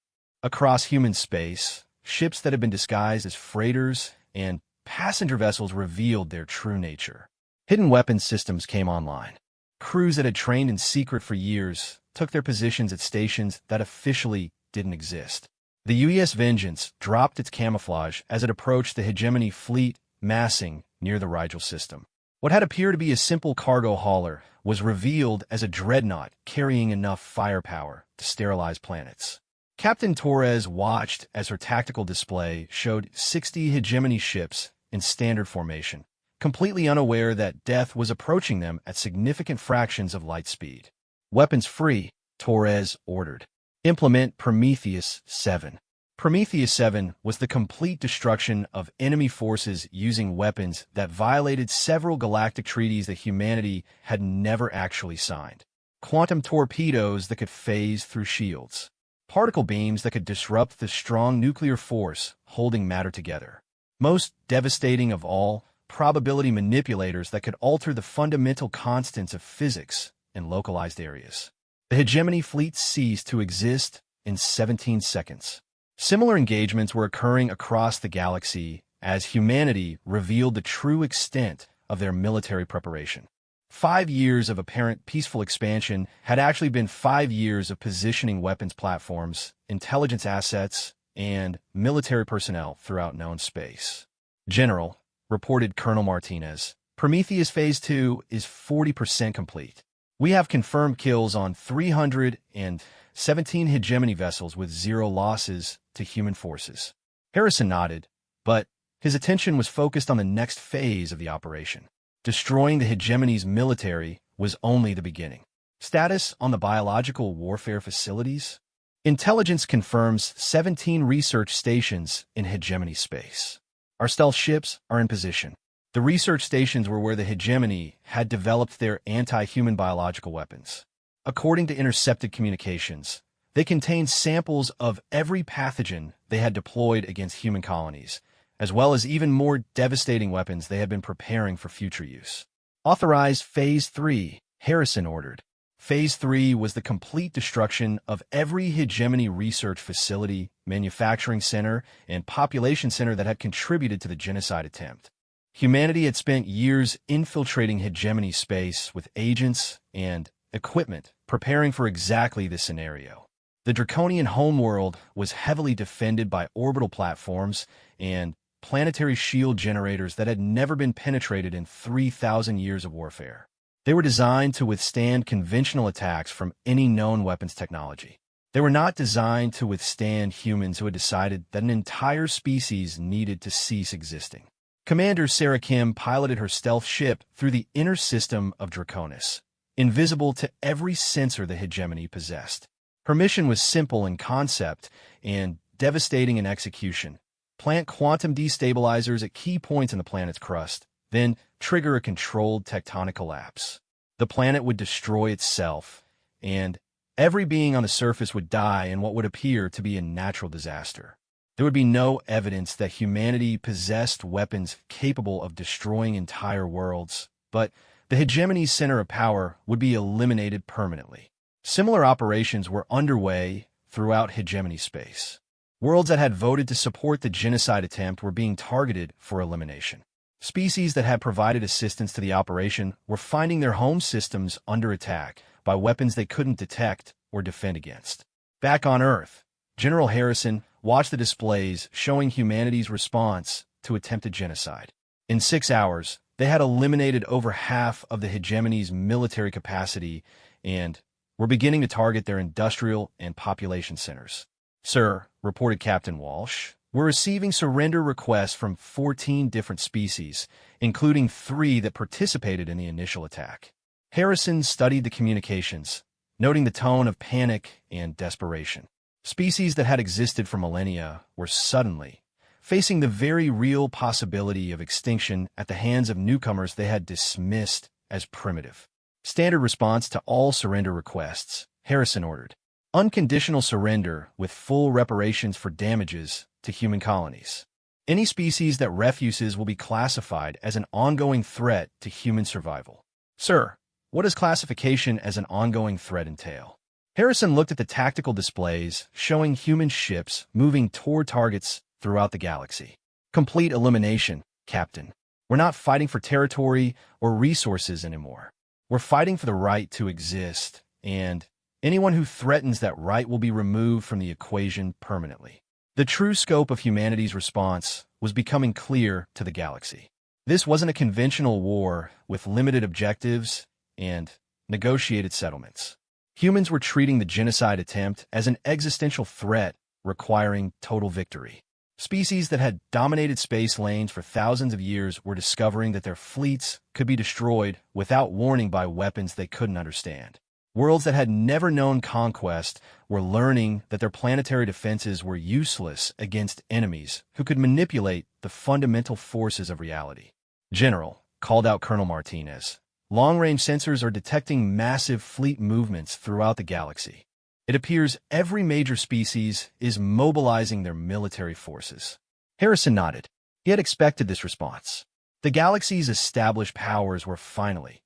Across human space, ships that have been disguised as freighters and passenger vessels revealed their true nature. Hidden weapons systems came online. Crews that had trained in secret for years took their positions at stations that officially didn't exist. The UES Vengeance dropped its camouflage as it approached the hegemony fleet massing near the Rigel system. What had appeared to be a simple cargo hauler was revealed as a dreadnought carrying enough firepower to sterilize planets. Captain Torres watched as her tactical display showed 60 hegemony ships in standard formation, completely unaware that death was approaching them at significant fractions of light speed. Weapons free, Torres ordered. Implement Prometheus 7. Prometheus 7 was the complete destruction of enemy forces using weapons that violated several galactic treaties that humanity had never actually signed. Quantum torpedoes that could phase through shields. Particle beams that could disrupt the strong nuclear force holding matter together. Most devastating of all, probability manipulators that could alter the fundamental constants of physics in localized areas. The hegemony fleet ceased to exist in 17 seconds. Similar engagements were occurring across the galaxy as humanity revealed the true extent of their military preparation. 5 years of apparent peaceful expansion had actually been 5 years of positioning weapons platforms, intelligence assets, and military personnel throughout known space. General, reported Colonel Martinez, Prometheus Phase 2 is 40% complete. We have confirmed kills on 317 hegemony vessels with 0 losses to human forces. Harrison nodded, but his attention was focused on the next phase of the operation. Destroying the hegemony's military was only the beginning. Status on the biological warfare facilities? Intelligence confirms 17 research stations in hegemony space. Our stealth ships are in position. The research stations were where the hegemony had developed their anti-human biological weapons. According to intercepted communications, they contained samples of every pathogen they had deployed against human colonies, as well as even more devastating weapons they had been preparing for future use. Authorize Phase 3, Harrison ordered. Phase 3 was the complete destruction of every hegemony research facility, manufacturing center, and population center that had contributed to the genocide attempt. Humanity had spent years infiltrating hegemony space with agents and equipment, preparing for exactly this scenario. The draconian homeworld was heavily defended by orbital platforms and planetary shield generators that had never been penetrated in 3,000 years of warfare. They were designed to withstand conventional attacks from any known weapons technology. They were not designed to withstand humans who had decided that an entire species needed to cease existing. Commander Sarah Kim piloted her stealth ship through the inner system of Draconis, invisible to every sensor the hegemony possessed. Her mission was simple in concept and devastating in execution. Plant quantum destabilizers at key points in the planet's crust, then trigger a controlled tectonic collapse. The planet would destroy itself, and every being on the surface would die in what would appear to be a natural disaster. There would be no evidence that humanity possessed weapons capable of destroying entire worlds, but the hegemony's center of power would be eliminated permanently. Similar operations were underway throughout hegemony space. Worlds that had voted to support the genocide attempt were being targeted for elimination. Species that had provided assistance to the operation were finding their home systems under attack by weapons they couldn't detect or defend against. Back on Earth, General Harrison watched the displays showing humanity's response to attempted genocide. In 6 hours, they had eliminated over half of the hegemony's military capacity and were beginning to target their industrial and population centers. "Sir," reported Captain Walsh, "we're receiving surrender requests from 14 different species, including 3 that participated in the initial attack." Harrison studied the communications, noting the tone of panic and desperation. Species that had existed for millennia were suddenly facing the very real possibility of extinction at the hands of newcomers they had dismissed as primitive. "Standard response to all surrender requests," Harrison ordered. "Unconditional surrender with full reparations for damages to human colonies. Any species that refuses will be classified as an ongoing threat to human survival." "Sir, what does classification as an ongoing threat entail?" Harrison looked at the tactical displays showing human ships moving toward targets throughout the galaxy. "Complete elimination, Captain. We're not fighting for territory or resources anymore. We're fighting for the right to exist, and anyone who threatens that right will be removed from the equation permanently." The true scope of humanity's response was becoming clear to the galaxy. This wasn't a conventional war with limited objectives and negotiated settlements. Humans were treating the genocide attempt as an existential threat requiring total victory. Species that had dominated space lanes for thousands of years were discovering that their fleets could be destroyed without warning by weapons they couldn't understand. Worlds that had never known conquest were learning that their planetary defenses were useless against enemies who could manipulate the fundamental forces of reality. "General," called out Colonel Martinez, "long-range sensors are detecting massive fleet movements throughout the galaxy. It appears every major species is mobilizing their military forces." Harrison nodded. He had expected this response. The galaxy's established powers were finally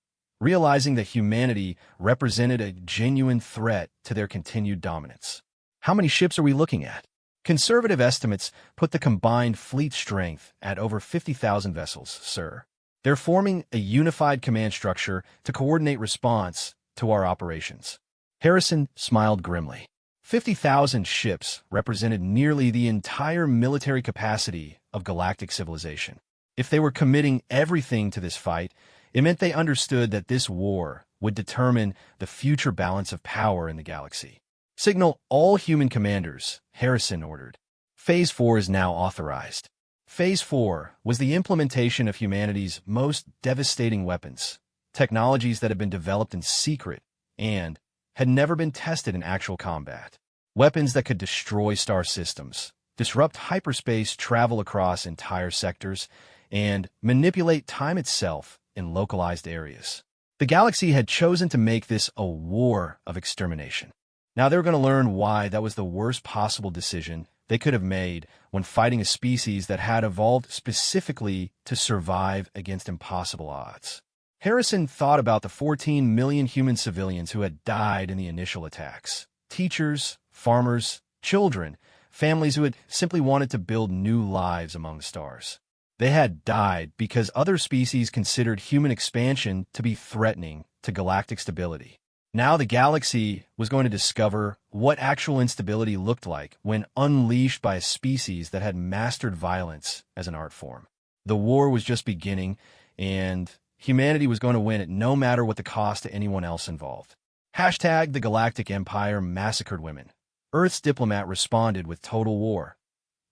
realizing that humanity represented a genuine threat to their continued dominance. "How many ships are we looking at?" Conservative estimates put the combined fleet strength at over 50,000 vessels, sir. They're forming a unified command structure to coordinate response to our operations. Harrison smiled grimly. 50,000 ships represented nearly the entire military capacity of galactic civilization. If they were committing everything to this fight, it meant they understood that this war would determine the future balance of power in the galaxy. "Signal all human commanders," Harrison ordered. Phase 4 is now authorized. Phase 4 was the implementation of humanity's most devastating weapons, technologies that had been developed in secret and had never been tested in actual combat. Weapons that could destroy star systems, disrupt hyperspace travel across entire sectors, and manipulate time itself in localized areas. The galaxy had chosen to make this a war of extermination. Now they were going to learn why that was the worst possible decision they could have made when fighting a species that had evolved specifically to survive against impossible odds. Harrison thought about the 14 million human civilians who had died in the initial attacks. Teachers, farmers, children, families who had simply wanted to build new lives among the stars. They had died because other species considered human expansion to be threatening to galactic stability. Now the galaxy was going to discover what actual instability looked like when unleashed by a species that had mastered violence as an art form. The war was just beginning, and humanity was going to win it no matter what the cost to anyone else involved. Hashtag the Galactic Empire massacred women. Earth's Diplomat responded with total war.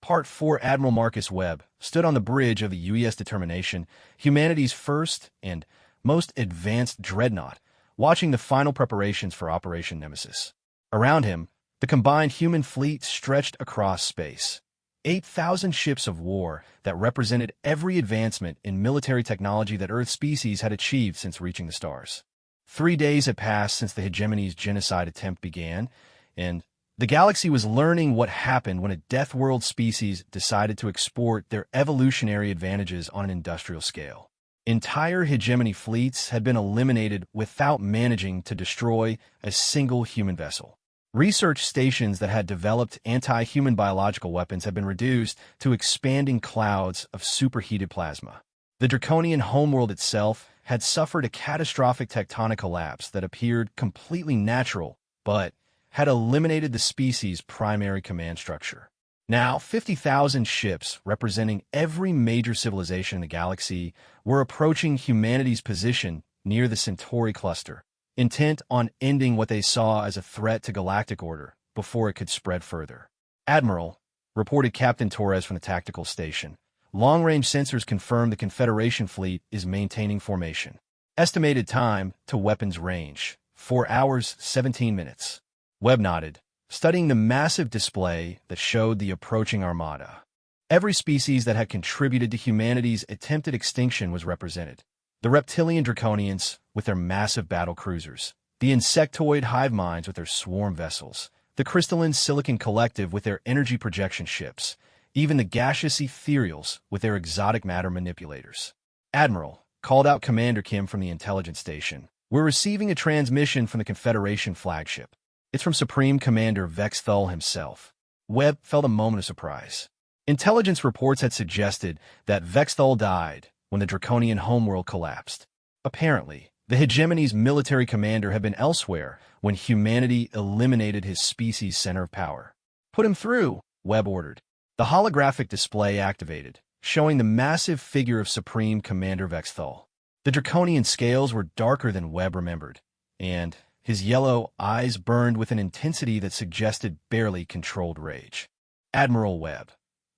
Part 4 Admiral Marcus Webb stood on the bridge of the UES Determination, humanity's first and most advanced dreadnought, watching the final preparations for Operation Nemesis. Around him, the combined human fleet stretched across space. 8,000 ships of war that represented every advancement in military technology that Earth's species had achieved since reaching the stars. 3 days had passed since the hegemony's genocide attempt began, and the galaxy was learning what happened when a Death World species decided to export their evolutionary advantages on an industrial scale. Entire hegemony fleets had been eliminated without managing to destroy a single human vessel. Research stations that had developed anti-human biological weapons had been reduced to expanding clouds of superheated plasma. The draconian homeworld itself had suffered a catastrophic tectonic collapse that appeared completely natural, but had eliminated the species' primary command structure. Now, 50,000 ships representing every major civilization in the galaxy were approaching humanity's position near the Centauri cluster, intent on ending what they saw as a threat to galactic order before it could spread further. "Admiral," reported Captain Torres from the tactical station, "long-range sensors confirm the Confederation fleet is maintaining formation. Estimated time to weapons range, 4 hours, 17 minutes. Webb nodded, studying the massive display that showed the approaching armada. Every species that had contributed to humanity's attempted extinction was represented. The reptilian draconians with their massive battle cruisers, the insectoid hive minds with their swarm vessels, the crystalline silicon collective with their energy projection ships, even the gaseous ethereals with their exotic matter manipulators. "Admiral," called out Commander Kim from the intelligence station, "we're receiving a transmission from the Confederation flagship. It's from Supreme Commander Vexthal himself." Webb felt a moment of surprise. Intelligence reports had suggested that Vexthal died when the draconian homeworld collapsed. Apparently, the hegemony's military commander had been elsewhere when humanity eliminated his species' center of power. "Put him through," Webb ordered. The holographic display activated, showing the massive figure of Supreme Commander Vexthal. The draconian scales were darker than Webb remembered, and his yellow eyes burned with an intensity that suggested barely controlled rage. "Admiral Webb,"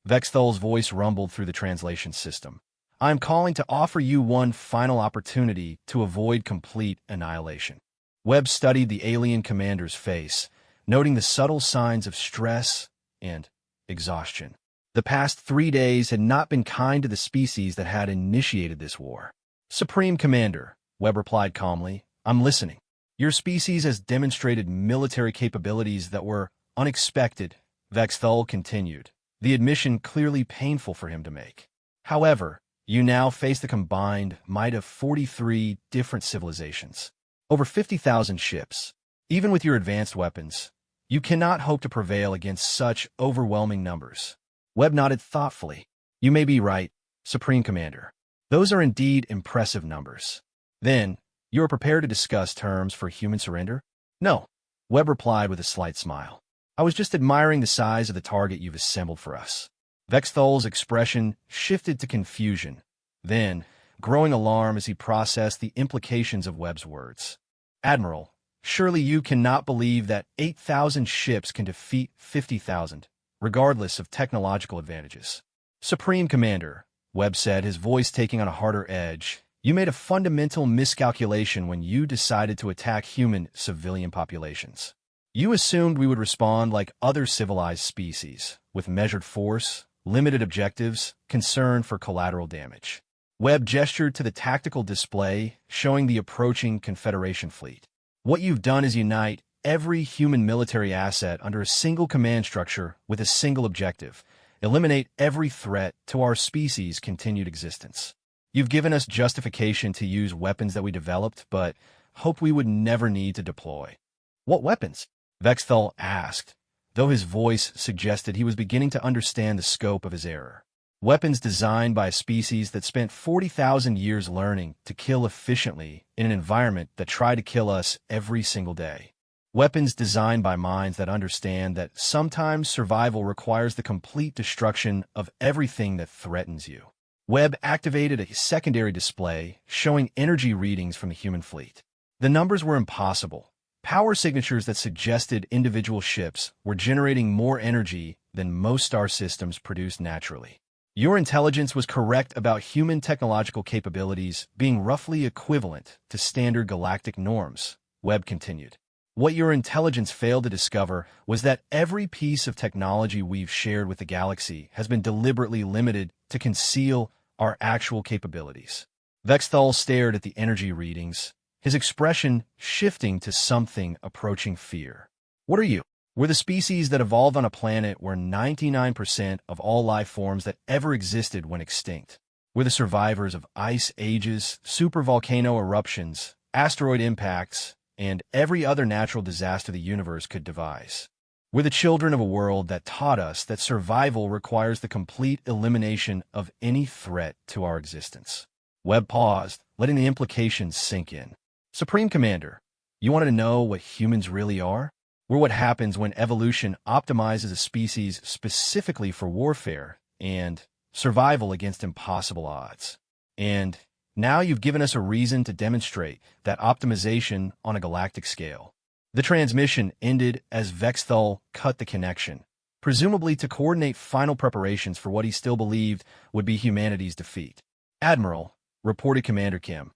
Vexthal's voice rumbled through the translation system, "I am calling to offer you one final opportunity to avoid complete annihilation." Webb studied the alien commander's face, noting the subtle signs of stress and exhaustion. The past 3 days had not been kind to the species that had initiated this war. "Supreme Commander," Webb replied calmly, "I'm listening. Your species has demonstrated military capabilities that were unexpected," Vexthal continued, the admission clearly painful for him to make. "However, you now face the combined might of 43 different civilizations. Over 50,000 ships. Even with your advanced weapons, you cannot hope to prevail against such overwhelming numbers." Webb nodded thoughtfully. "You may be right, Supreme Commander. Those are indeed impressive numbers. Then, you are prepared to discuss terms for human surrender?" "No," Webb replied with a slight smile. "I was just admiring the size of the target you've assembled for us." Vexthal's expression shifted to confusion, then growing alarm as he processed the implications of Webb's words. "Admiral, surely you cannot believe that 8,000 ships can defeat 50,000, regardless of technological advantages." "Supreme Commander," Webb said, his voice taking on a harder edge, "you made a fundamental miscalculation when you decided to attack human civilian populations. You assumed we would respond like other civilized species, with measured force, limited objectives, concern for collateral damage." Webb gestured to the tactical display showing the approaching Confederation fleet. "What you've done is unite every human military asset under a single command structure with a single objective: eliminate every threat to our species' continued existence. You've given us justification to use weapons that we developed, but hoped we would never need to deploy." "What weapons?" Vexthal asked, though his voice suggested he was beginning to understand the scope of his error. "Weapons designed by a species that spent 40,000 years learning to kill efficiently in an environment that tried to kill us every single day. Weapons designed by minds that understand that sometimes survival requires the complete destruction of everything that threatens you." Webb activated a secondary display showing energy readings from the human fleet. The numbers were impossible. Power signatures that suggested individual ships were generating more energy than most star systems produce naturally. "Your intelligence was correct about human technological capabilities being roughly equivalent to standard galactic norms," Webb continued. "What your intelligence failed to discover was that every piece of technology we've shared with the galaxy has been deliberately limited to conceal our actual capabilities." Vexthal stared at the energy readings, his expression shifting to something approaching fear. What are you? We're the species that evolved on a planet where 99% of all life forms that ever existed went extinct. We're the survivors of ice ages, supervolcano eruptions, asteroid impacts, and every other natural disaster the universe could devise. We're the children of a world that taught us that survival requires the complete elimination of any threat to our existence. Webb paused, letting the implications sink in. Supreme Commander, you wanted to know what humans really are? We're what happens when evolution optimizes a species specifically for warfare and survival against impossible odds. And now you've given us a reason to demonstrate that optimization on a galactic scale. The transmission ended as Vexthal cut the connection, presumably to coordinate final preparations for what he still believed would be humanity's defeat. Admiral, reported Commander Kim.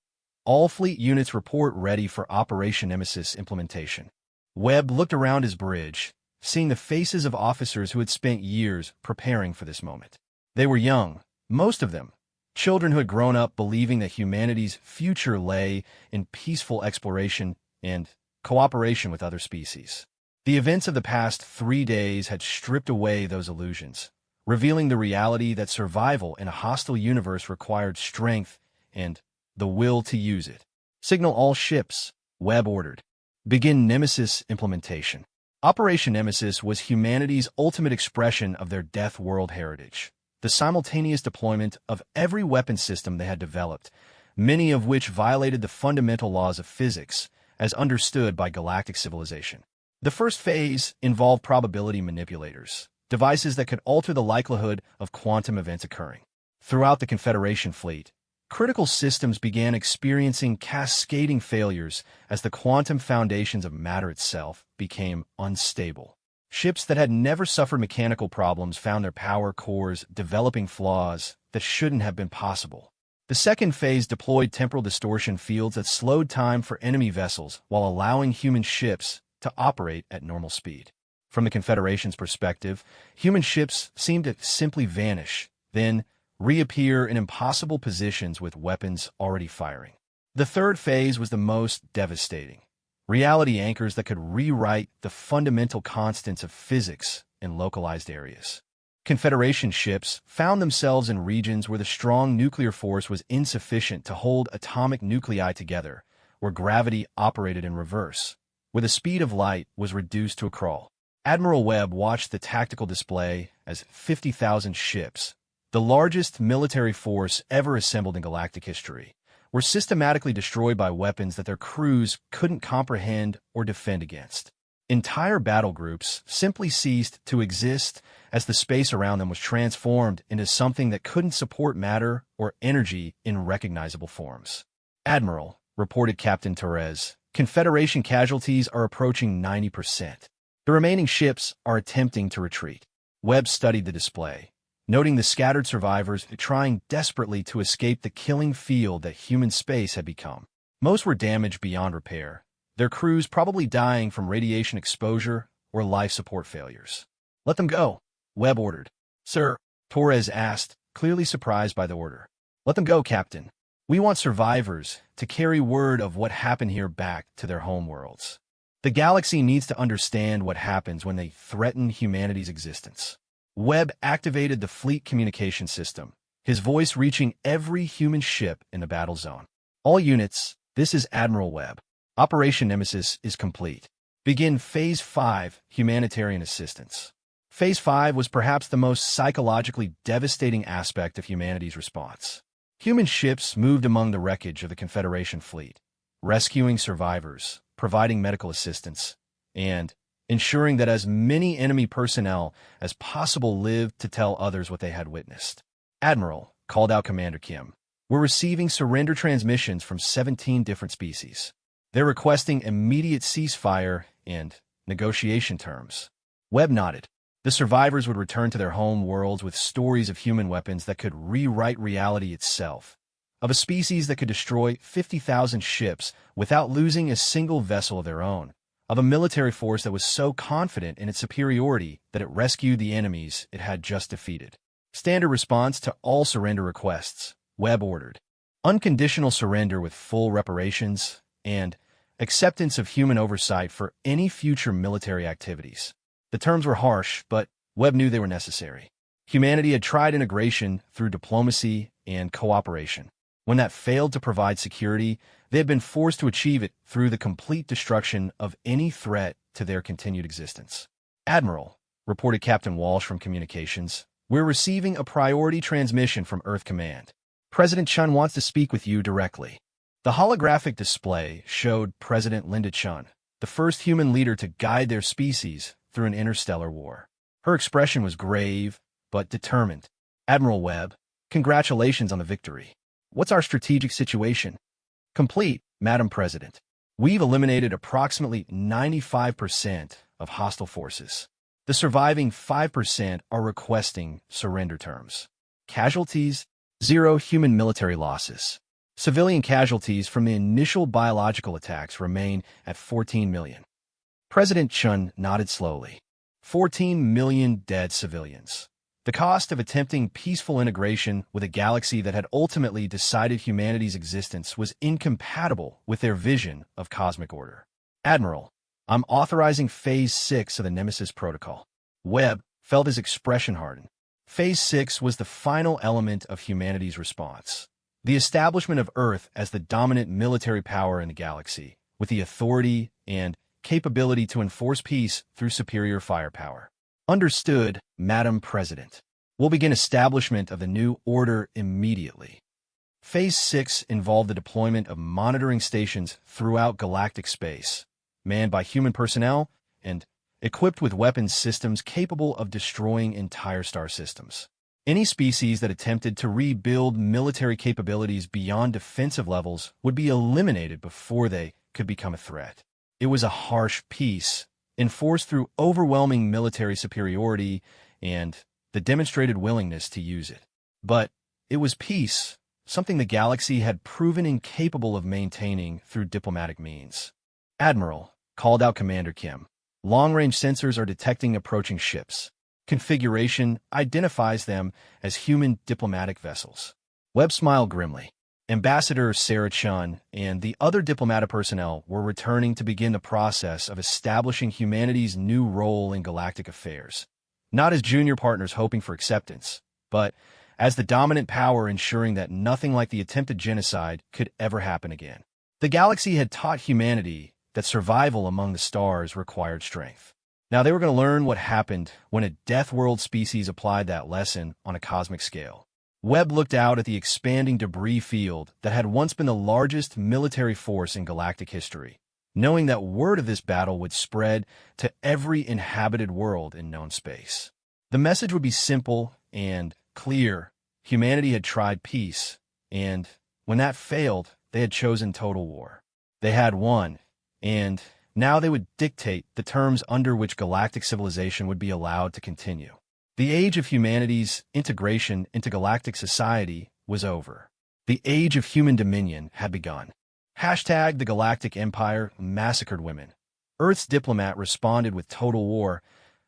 All fleet units report ready for Operation Nemesis implementation. Webb looked around his bridge, seeing the faces of officers who had spent years preparing for this moment. They were young, most of them, children who had grown up believing that humanity's future lay in peaceful exploration and cooperation with other species. The events of the past 3 days had stripped away those illusions, revealing the reality that survival in a hostile universe required strength and the will to use it. Signal all ships, Webb ordered. Begin Nemesis implementation. Operation Nemesis was humanity's ultimate expression of their Death World heritage, the simultaneous deployment of every weapon system they had developed, many of which violated the fundamental laws of physics as understood by galactic civilization. The first phase involved probability manipulators, devices that could alter the likelihood of quantum events occurring. Throughout the Confederation fleet, critical systems began experiencing cascading failures as the quantum foundations of matter itself became unstable. Ships that had never suffered mechanical problems found their power cores developing flaws that shouldn't have been possible. The second phase deployed temporal distortion fields that slowed time for enemy vessels while allowing human ships to operate at normal speed. From the Confederation's perspective, human ships seemed to simply vanish, then reappear in impossible positions with weapons already firing. The third phase was the most devastating. Reality anchors that could rewrite the fundamental constants of physics in localized areas. Confederation ships found themselves in regions where the strong nuclear force was insufficient to hold atomic nuclei together, where gravity operated in reverse, where the speed of light was reduced to a crawl. Admiral Webb watched the tactical display as 50,000 ships, the largest military force ever assembled in galactic history, were systematically destroyed by weapons that their crews couldn't comprehend or defend against. Entire battle groups simply ceased to exist as the space around them was transformed into something that couldn't support matter or energy in recognizable forms. Admiral, reported Captain Torres, Confederation casualties are approaching 90%. The remaining ships are attempting to retreat. Webb studied the display, noting the scattered survivors trying desperately to escape the killing field that human space had become. Most were damaged beyond repair, their crews probably dying from radiation exposure or life support failures. Let them go, Webb ordered. Sir, Torres asked, clearly surprised by the order. Let them go, Captain. We want survivors to carry word of what happened here back to their homeworlds. The galaxy needs to understand what happens when they threaten humanity's existence. Webb activated the fleet communication system, his voice reaching every human ship in the battle zone. All units, this is Admiral Webb. Operation Nemesis is complete. Begin Phase 5, Humanitarian Assistance. Phase 5 was perhaps the most psychologically devastating aspect of humanity's response. Human ships moved among the wreckage of the Confederation fleet, rescuing survivors, providing medical assistance, and ensuring that as many enemy personnel as possible lived to tell others what they had witnessed. Admiral, called out Commander Kim, we're receiving surrender transmissions from 17 different species. They're requesting immediate ceasefire and negotiation terms. Webb nodded. The survivors would return to their home worlds with stories of human weapons that could rewrite reality itself, of a species that could destroy 50,000 ships without losing a single vessel of their own, of a military force that was so confident in its superiority that it rescued the enemies it had just defeated. Standard response to all surrender requests, Webb ordered. Unconditional surrender with full reparations, and acceptance of human oversight for any future military activities. The terms were harsh, but Webb knew they were necessary. Humanity had tried integration through diplomacy and cooperation. When that failed to provide security, they had been forced to achieve it through the complete destruction of any threat to their continued existence. "Admiral," reported Captain Walsh from Communications, "we're receiving a priority transmission from Earth Command. President Chun wants to speak with you directly." The holographic display showed President Linda Chun, the first human leader to guide their species through an interstellar war. Her expression was grave, but determined. "Admiral Webb, congratulations on the victory. What's our strategic situation?" "Complete, Madam President. We've eliminated approximately 95% of hostile forces. The surviving 5% are requesting surrender terms. Casualties? 0 human military losses. Civilian casualties from the initial biological attacks remain at 14 million. President Chun nodded slowly. 14 million dead civilians. The cost of attempting peaceful integration with a galaxy that had ultimately decided humanity's existence was incompatible with their vision of cosmic order. "Admiral, I'm authorizing Phase 6 of the Nemesis Protocol." Webb felt his expression harden. Phase 6 was the final element of humanity's response. The establishment of Earth as the dominant military power in the galaxy, with the authority and capability to enforce peace through superior firepower. "Understood, Madam President. We'll begin establishment of the new order immediately." Phase 6 involved the deployment of monitoring stations throughout galactic space, manned by human personnel and equipped with weapons systems capable of destroying entire star systems. Any species that attempted to rebuild military capabilities beyond defensive levels would be eliminated before they could become a threat. It was a harsh peace, enforced through overwhelming military superiority and the demonstrated willingness to use it. But it was peace, something the galaxy had proven incapable of maintaining through diplomatic means. "Admiral," called out Commander Kim, "long-range sensors are detecting approaching ships. Configuration identifies them as human diplomatic vessels." Webb smiled grimly. Ambassador Sarah Chun and the other diplomatic personnel were returning to begin the process of establishing humanity's new role in galactic affairs, not as junior partners hoping for acceptance, but as the dominant power ensuring that nothing like the attempted genocide could ever happen again. The galaxy had taught humanity that survival among the stars required strength. Now they were going to learn what happened when a Death World species applied that lesson on a cosmic scale. Webb looked out at the expanding debris field that had once been the largest military force in galactic history, knowing that word of this battle would spread to every inhabited world in known space. The message would be simple and clear. Humanity had tried peace, and when that failed, they had chosen total war. They had won, and now they would dictate the terms under which galactic civilization would be allowed to continue. The age of humanity's integration into galactic society was over. The age of human dominion had begun. #The Galactic Empire massacred women. Earth's Diplomat responded with total war.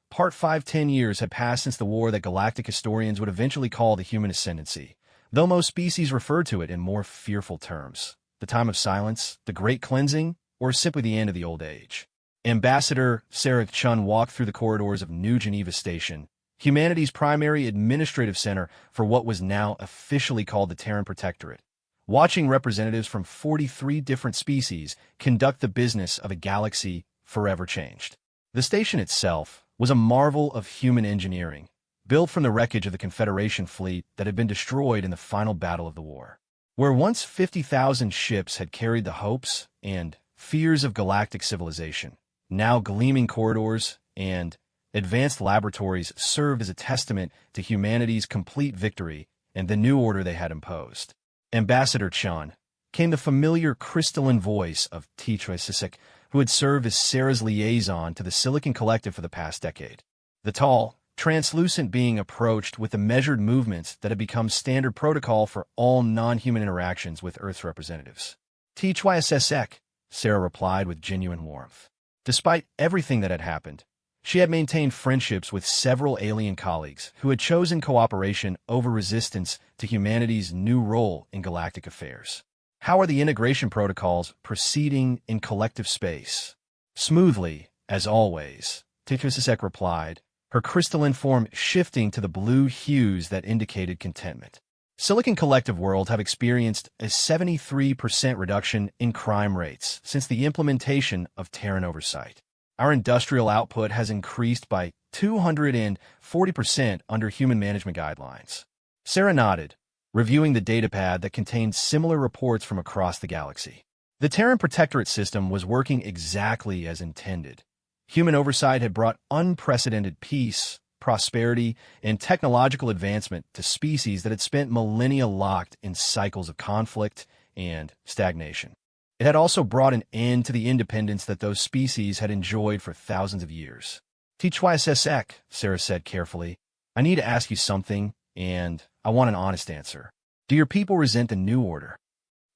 Part 5. 10 years had passed since the war that galactic historians would eventually call the human ascendancy, though most species referred to it in more fearful terms. The time of silence, the great cleansing, or simply the end of the old age. Ambassador Sarah Chun walked through the corridors of New Geneva Station, humanity's primary administrative center for what was now officially called the Terran Protectorate, watching representatives from 43 different species conduct the business of a galaxy forever changed. The station itself was a marvel of human engineering, built from the wreckage of the Confederation fleet that had been destroyed in the final battle of the war. Where once 50,000 ships had carried the hopes and fears of galactic civilization, now gleaming corridors and advanced laboratories served as a testament to humanity's complete victory and the new order they had imposed. Ambassador Chun came the familiar crystalline voice of T-Troy Sisek, who had served as Sarah's liaison to the Silicon Collective for the past decade. The tall, translucent being approached with the measured movements that had become standard protocol for all non-human interactions with Earth's representatives. "T-Troy Sisek," Sarah replied with genuine warmth. Despite everything that had happened, she had maintained friendships with several alien colleagues who had chosen cooperation over resistance to humanity's new role in galactic affairs. How are the integration protocols proceeding in collective space? Smoothly, as always, Tikosisek replied, her crystalline form shifting to the blue hues that indicated contentment. Silicon Collective World have experienced a 73% reduction in crime rates since the implementation of Terran oversight. Our industrial output has increased by 240% under human management guidelines. Sarah nodded, reviewing the datapad that contained similar reports from across the galaxy. The Terran Protectorate system was working exactly as intended. Human oversight had brought unprecedented peace, prosperity, and technological advancement to species that had spent millennia locked in cycles of conflict and stagnation. It had also brought an end to the independence that those species had enjoyed for thousands of years. HFY, Sarah said carefully, I need to ask you something, and I want an honest answer. Do your people resent the New Order?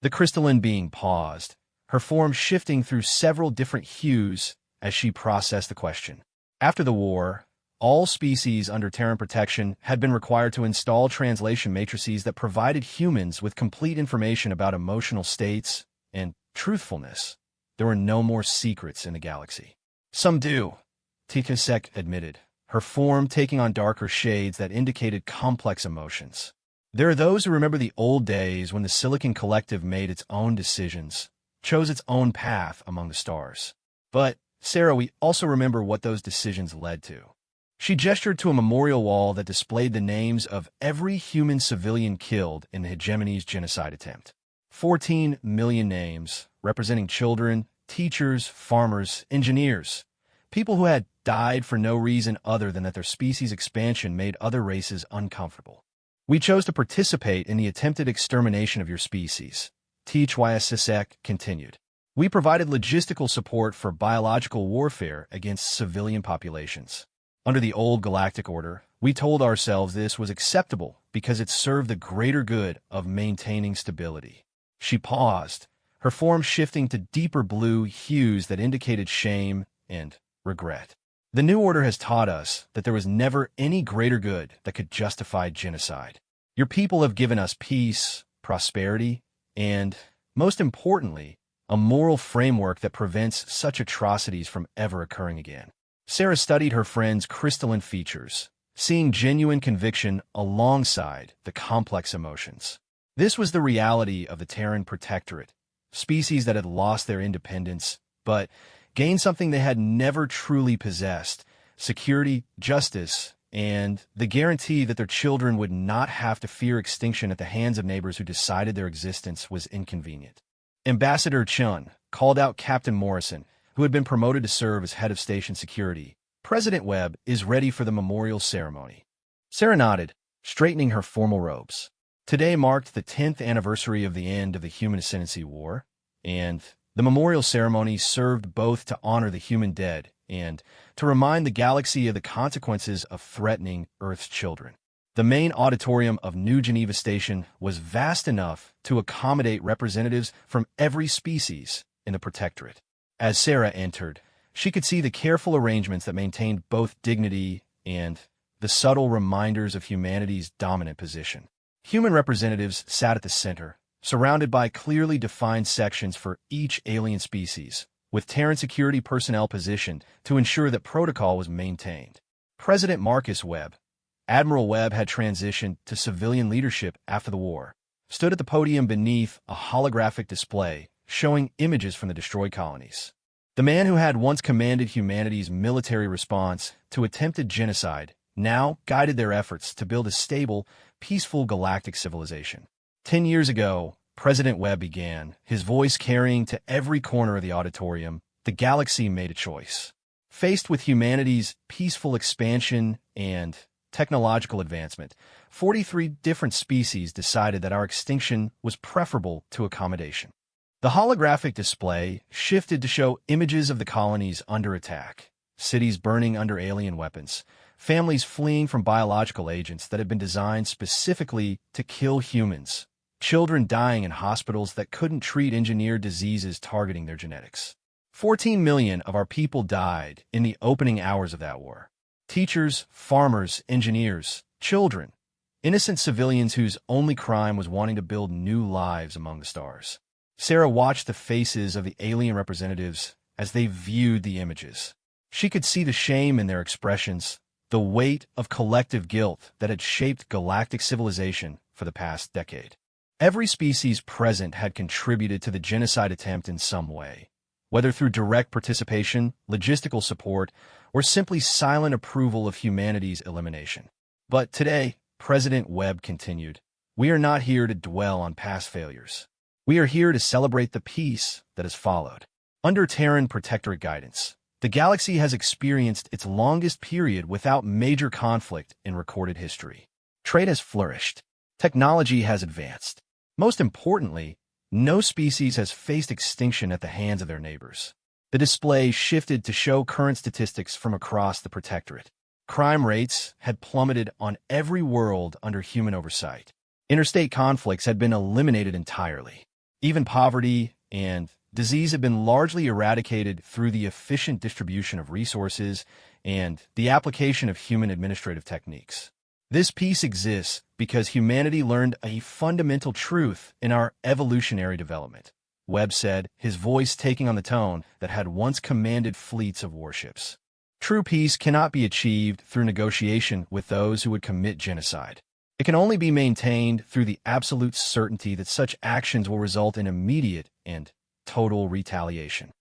The crystalline being paused, her form shifting through several different hues as she processed the question. After the war, all species under Terran protection had been required to install translation matrices that provided humans with complete information about emotional states and truthfulness. There were no more secrets in the galaxy. Some do, Tikosek admitted, her form taking on darker shades that indicated complex emotions. There are those who remember the old days when the Silicon Collective made its own decisions, chose its own path among the stars. But, Sarah, we also remember what those decisions led to. She gestured to a memorial wall that displayed the names of every human civilian killed in the hegemony's genocide attempt. 14 million names, representing children, teachers, farmers, engineers, people who had died for no reason other than that their species' expansion made other races uncomfortable. We chose to participate in the attempted extermination of your species, HFY continued. We provided logistical support for biological warfare against civilian populations. Under the old Galactic Order, we told ourselves this was acceptable because it served the greater good of maintaining stability. She paused, her form shifting to deeper blue hues that indicated shame and regret. The New Order has taught us that there was never any greater good that could justify genocide. Your people have given us peace, prosperity, and, most importantly, a moral framework that prevents such atrocities from ever occurring again. Sarah studied her friend's crystalline features, seeing genuine conviction alongside the complex emotions. This was the reality of the Terran Protectorate, species that had lost their independence, but gained something they had never truly possessed: security, justice, and the guarantee that their children would not have to fear extinction at the hands of neighbors who decided their existence was inconvenient. Ambassador Chun called out Captain Morrison, who had been promoted to serve as head of station security. President Webb is ready for the memorial ceremony. Sarah nodded, straightening her formal robes. Today marked the 10th anniversary of the end of the Human Ascendancy War, and the memorial ceremony served both to honor the human dead and to remind the galaxy of the consequences of threatening Earth's children. The main auditorium of New Geneva Station was vast enough to accommodate representatives from every species in the Protectorate. As Sarah entered, she could see the careful arrangements that maintained both dignity and the subtle reminders of humanity's dominant position. Human representatives sat at the center, surrounded by clearly defined sections for each alien species, with Terran security personnel positioned to ensure that protocol was maintained. President Marcus Webb, Admiral Webb had transitioned to civilian leadership after the war, stood at the podium beneath a holographic display showing images from the destroyed colonies. The man who had once commanded humanity's military response to attempted genocide now guided their efforts to build a stable, peaceful galactic civilization. 10 years ago, President Webb began, his voice carrying to every corner of the auditorium. The galaxy made a choice. Faced with humanity's peaceful expansion and technological advancement, 43 different species decided that our extinction was preferable to accommodation. The holographic display shifted to show images of the colonies under attack, cities burning under alien weapons, families fleeing from biological agents that had been designed specifically to kill humans, children dying in hospitals that couldn't treat engineered diseases targeting their genetics. 14 million of our people died in the opening hours of that war. Teachers, farmers, engineers, children, innocent civilians whose only crime was wanting to build new lives among the stars. Sarah watched the faces of the alien representatives as they viewed the images. She could see the shame in their expressions, the weight of collective guilt that had shaped galactic civilization for the past decade. Every species present had contributed to the genocide attempt in some way, whether through direct participation, logistical support, or simply silent approval of humanity's elimination. But today, President Webb continued, "We are not here to dwell on past failures. We are here to celebrate the peace that has followed." Under Terran Protectorate guidance, the galaxy has experienced its longest period without major conflict in recorded history. Trade has flourished. Technology has advanced. Most importantly, no species has faced extinction at the hands of their neighbors. The display shifted to show current statistics from across the Protectorate. Crime rates had plummeted on every world under human oversight. Interstate conflicts had been eliminated entirely. Even poverty and disease had been largely eradicated through the efficient distribution of resources and the application of human administrative techniques. This peace exists because humanity learned a fundamental truth in our evolutionary development, Webb said, his voice taking on the tone that had once commanded fleets of warships. True peace cannot be achieved through negotiation with those who would commit genocide. It can only be maintained through the absolute certainty that such actions will result in immediate and total retaliation.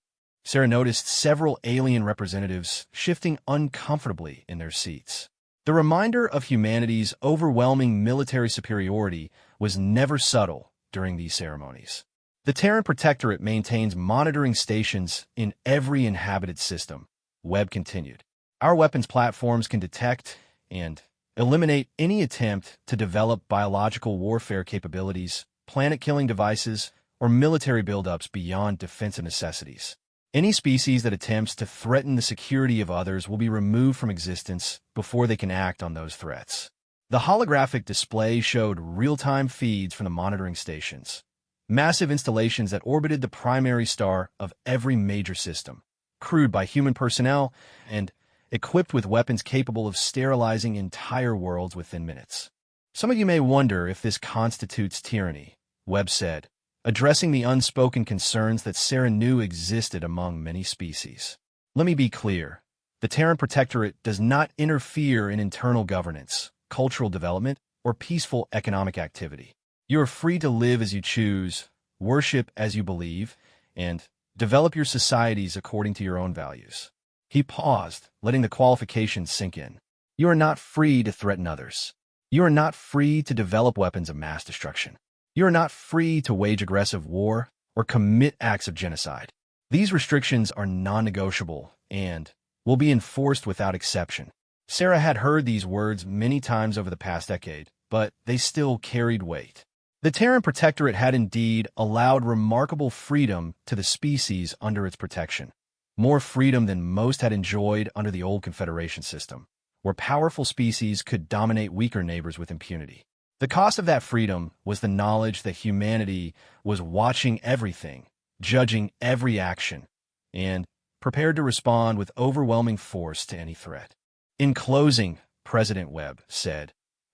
Sarah noticed several alien representatives shifting uncomfortably in their seats. The reminder of humanity's overwhelming military superiority was never subtle during these ceremonies. The Terran Protectorate maintains monitoring stations in every inhabited system, Webb continued. Our weapons platforms can detect and eliminate any attempt to develop biological warfare capabilities, planet-killing devices, or military buildups beyond defensive necessities. Any species that attempts to threaten the security of others will be removed from existence before they can act on those threats. The holographic display showed real-time feeds from the monitoring stations, massive installations that orbited the primary star of every major system, crewed by human personnel and equipped with weapons capable of sterilizing entire worlds within minutes. Some of you may wonder if this constitutes tyranny, Webb said, addressing the unspoken concerns that Sarah knew existed among many species. Let me be clear. The Terran Protectorate does not interfere in internal governance, cultural development, or peaceful economic activity. You are free to live as you choose, worship as you believe, and develop your societies according to your own values. He paused, letting the qualifications sink in. You are not free to threaten others. You are not free to develop weapons of mass destruction. You are not free to wage aggressive war or commit acts of genocide. These restrictions are non-negotiable and will be enforced without exception. Sarah had heard these words many times over the past decade, but they still carried weight. The Terran Protectorate had indeed allowed remarkable freedom to the species under its protection, more freedom than most had enjoyed under the old Confederation system, where powerful species could dominate weaker neighbors with impunity. The cost of that freedom was the knowledge that humanity was watching everything, judging every action, and prepared to respond with overwhelming force to any threat. In closing, President Webb said,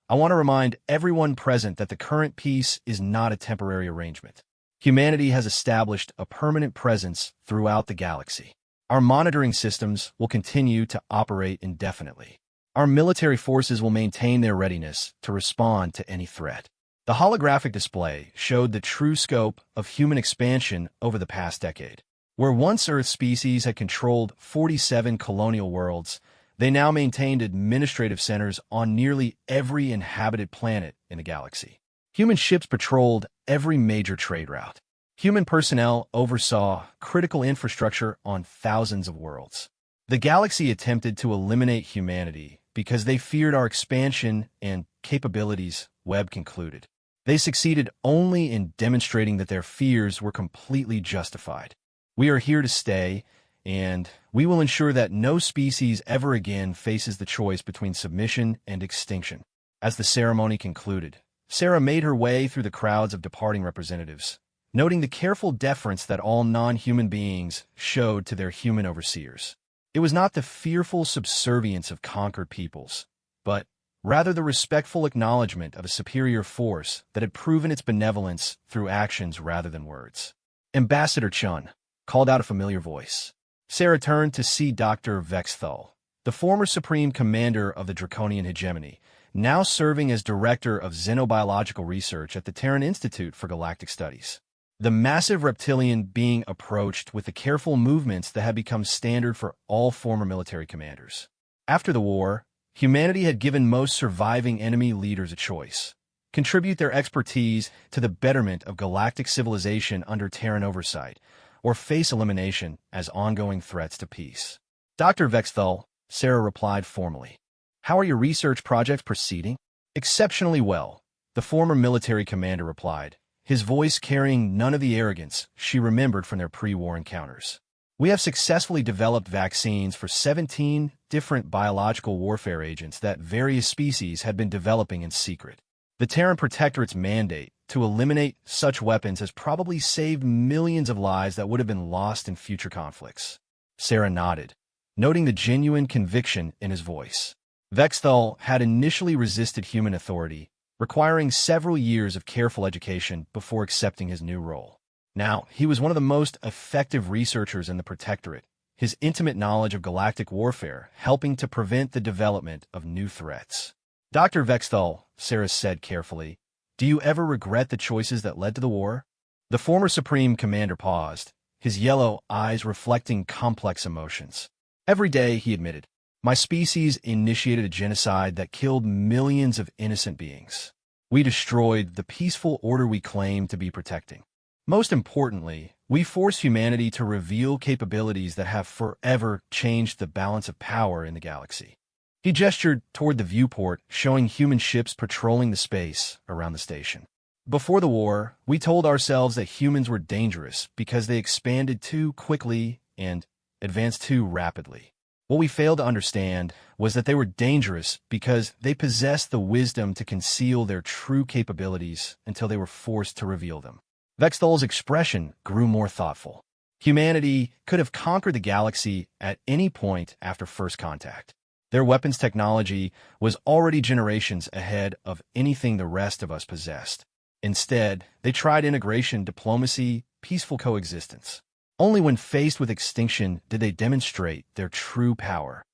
"I want to remind everyone present that the current peace is not a temporary arrangement. Humanity has established a permanent presence throughout the galaxy. Our monitoring systems will continue to operate indefinitely. Our military forces will maintain their readiness to respond to any threat." The holographic display showed the true scope of human expansion over the past decade. Where once Earth species had controlled 47 colonial worlds, they now maintained administrative centers on nearly every inhabited planet in the galaxy. Human ships patrolled every major trade route. Human personnel oversaw critical infrastructure on thousands of worlds. The galaxy attempted to eliminate humanity because they feared our expansion and capabilities, Webb concluded. They succeeded only in demonstrating that their fears were completely justified. We are here to stay, and we will ensure that no species ever again faces the choice between submission and extinction. As the ceremony concluded, Sarah made her way through the crowds of departing representatives, noting the careful deference that all non-human beings showed to their human overseers. It was not the fearful subservience of conquered peoples, but rather the respectful acknowledgement of a superior force that had proven its benevolence through actions rather than words. Ambassador Chun, called out a familiar voice. Sarah turned to see Dr. Vexthal, the former Supreme Commander of the Draconian Hegemony, now serving as Director of Xenobiological Research at the Terran Institute for Galactic Studies. The massive reptilian being approached with the careful movements that had become standard for all former military commanders. After the war, humanity had given most surviving enemy leaders a choice: contribute their expertise to the betterment of galactic civilization under Terran oversight, or face elimination as ongoing threats to peace. Dr. Vexthal, Sarah replied formally. How are your research projects proceeding? Exceptionally well, the former military commander replied, his voice carrying none of the arrogance she remembered from their pre-war encounters. We have successfully developed vaccines for 17 different biological warfare agents that various species had been developing in secret. The Terran Protectorate's mandate to eliminate such weapons has probably saved millions of lives that would have been lost in future conflicts. Sarah nodded, noting the genuine conviction in his voice. Vexthal had initially resisted human authority, requiring several years of careful education before accepting his new role. Now, he was one of the most effective researchers in the Protectorate, his intimate knowledge of galactic warfare helping to prevent the development of new threats. Dr. Vexthal, Sarah said carefully, do you ever regret the choices that led to the war? The former Supreme Commander paused, his yellow eyes reflecting complex emotions. Every day, he admitted, my species initiated a genocide that killed millions of innocent beings. We destroyed the peaceful order we claimed to be protecting. Most importantly, we forced humanity to reveal capabilities that have forever changed the balance of power in the galaxy. He gestured toward the viewport, showing human ships patrolling the space around the station. Before the war, we told ourselves that humans were dangerous because they expanded too quickly and advanced too rapidly. What we failed to understand was that they were dangerous because they possessed the wisdom to conceal their true capabilities until they were forced to reveal them. Vexthal's expression grew more thoughtful. Humanity could have conquered the galaxy at any point after first contact. Their weapons technology was already generations ahead of anything the rest of us possessed. Instead, they tried integration, diplomacy, peaceful coexistence. Only when faced with extinction did they demonstrate their true power.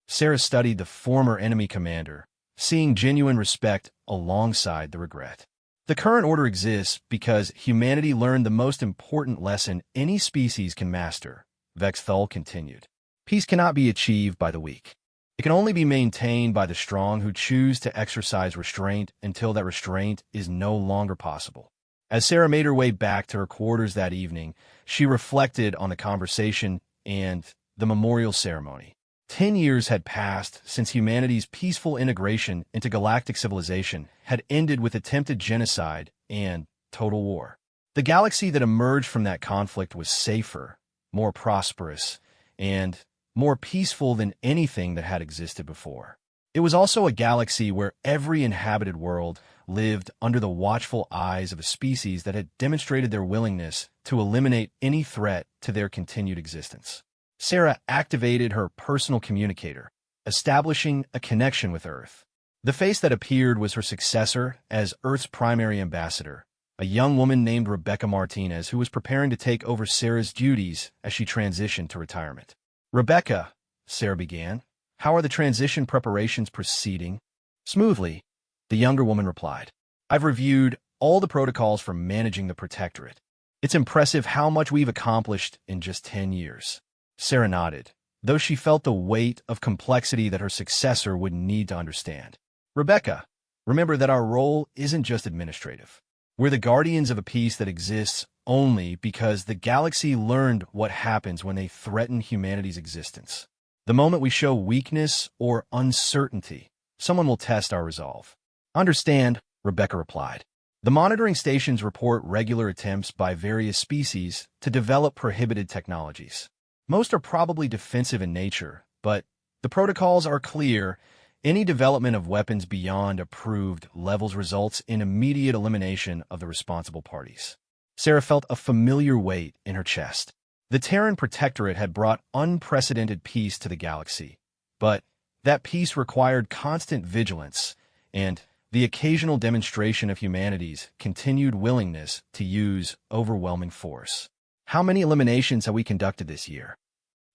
Sarah studied the former enemy commander, seeing genuine respect alongside the regret. The current order exists because humanity learned the most important lesson any species can master, Vexthal continued. Peace cannot be achieved by the weak. It can only be maintained by the strong who choose to exercise restraint until that restraint is no longer possible. As Sarah made her way back to her quarters that evening, she reflected on the conversation and the memorial ceremony. 10 years had passed since humanity's peaceful integration into galactic civilization had ended with attempted genocide and total war. The galaxy that emerged from that conflict was safer, more prosperous, and more peaceful than anything that had existed before. It was also a galaxy where every inhabited world lived under the watchful eyes of a species that had demonstrated their willingness to eliminate any threat to their continued existence. Sarah activated her personal communicator, establishing a connection with Earth. The face that appeared was her successor as Earth's primary ambassador, a young woman named Rebecca Martinez who was preparing to take over Sarah's duties as she transitioned to retirement. Rebecca, Sarah began, how are the transition preparations proceeding? Smoothly, the younger woman replied. I've reviewed all the protocols for managing the Protectorate. It's impressive how much we've accomplished in just 10 years. Sarah nodded, though she felt the weight of complexity that her successor would need to understand. Rebecca, remember that our role isn't just administrative. We're the guardians of a peace that exists only because the galaxy learned what happens when they threaten humanity's existence. The moment we show weakness or uncertainty, someone will test our resolve. Understand, Rebecca replied. The monitoring stations report regular attempts by various species to develop prohibited technologies. Most are probably defensive in nature, but the protocols are clear. Any development of weapons beyond approved levels results in immediate elimination of the responsible parties. Sarah felt a familiar weight in her chest. The Terran Protectorate had brought unprecedented peace to the galaxy, but that peace required constant vigilance and the occasional demonstration of humanity's continued willingness to use overwhelming force. How many eliminations have we conducted this year?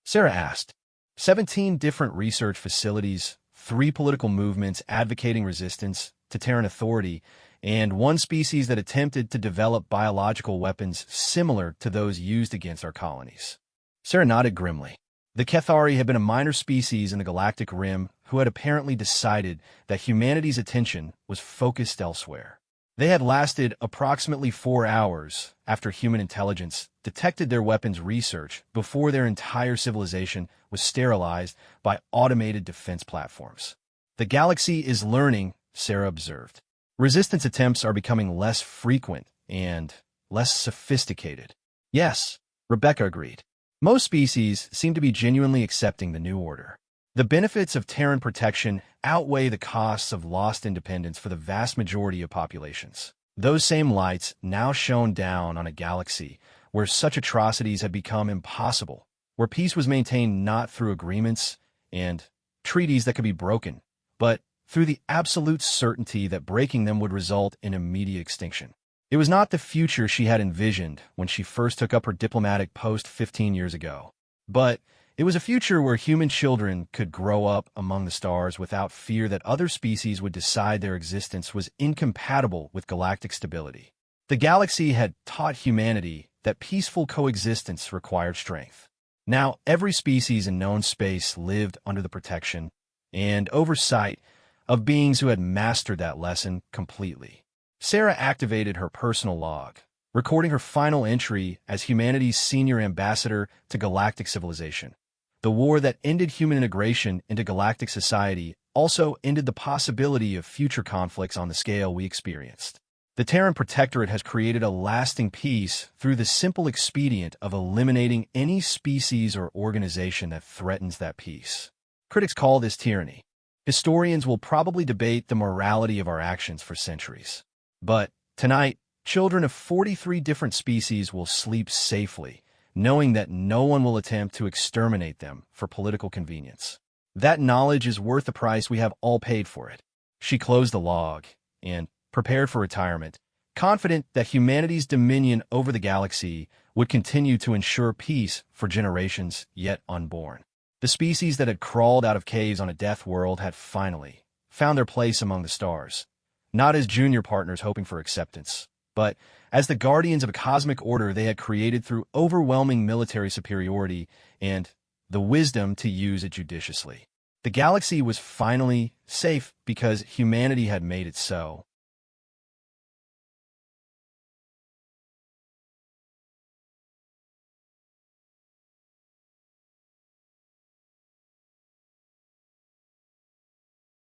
Sarah asked. 17 different research facilities, 3 political movements advocating resistance to Terran authority, and 1 species that attempted to develop biological weapons similar to those used against our colonies. Sarah nodded grimly. The Cathari had been a minor species in the Galactic Rim who had apparently decided that humanity's attention was focused elsewhere. They had lasted approximately 4 hours after human intelligence detected their weapons research before their entire civilization was sterilized by automated defense platforms. The galaxy is learning, Sarah observed. Resistance attempts are becoming less frequent and less sophisticated. Yes, Rebecca agreed. Most species seem to be genuinely accepting the new order. The benefits of Terran protection outweigh the costs of lost independence for the vast majority of populations. Those same lights now shone down on a galaxy where such atrocities had become impossible, where peace was maintained not through agreements and treaties that could be broken, but through the absolute certainty that breaking them would result in immediate extinction. It was not the future she had envisioned when she first took up her diplomatic post 15 years ago, but it was a future where human children could grow up among the stars without fear that other species would decide their existence was incompatible with galactic stability. The galaxy had taught humanity that peaceful coexistence required strength. Now, every species in known space lived under the protection and oversight of beings who had mastered that lesson completely. Sarah activated her personal log, recording her final entry as humanity's senior ambassador to galactic civilization. The war that ended human integration into galactic society also ended the possibility of future conflicts on the scale we experienced. The Terran Protectorate has created a lasting peace through the simple expedient of eliminating any species or organization that threatens that peace. Critics call this tyranny. Historians will probably debate the morality of our actions for centuries. But tonight, children of 43 different species will sleep safely, knowing that no one will attempt to exterminate them for political convenience. That knowledge is worth the price we have all paid for it. She closed the log and prepared for retirement, confident that humanity's dominion over the galaxy would continue to ensure peace for generations yet unborn. The species that had crawled out of caves on a death world had finally found their place among the stars, not as junior partners hoping for acceptance, but as the guardians of a cosmic order they had created through overwhelming military superiority and the wisdom to use it judiciously. The galaxy was finally safe because humanity had made it so.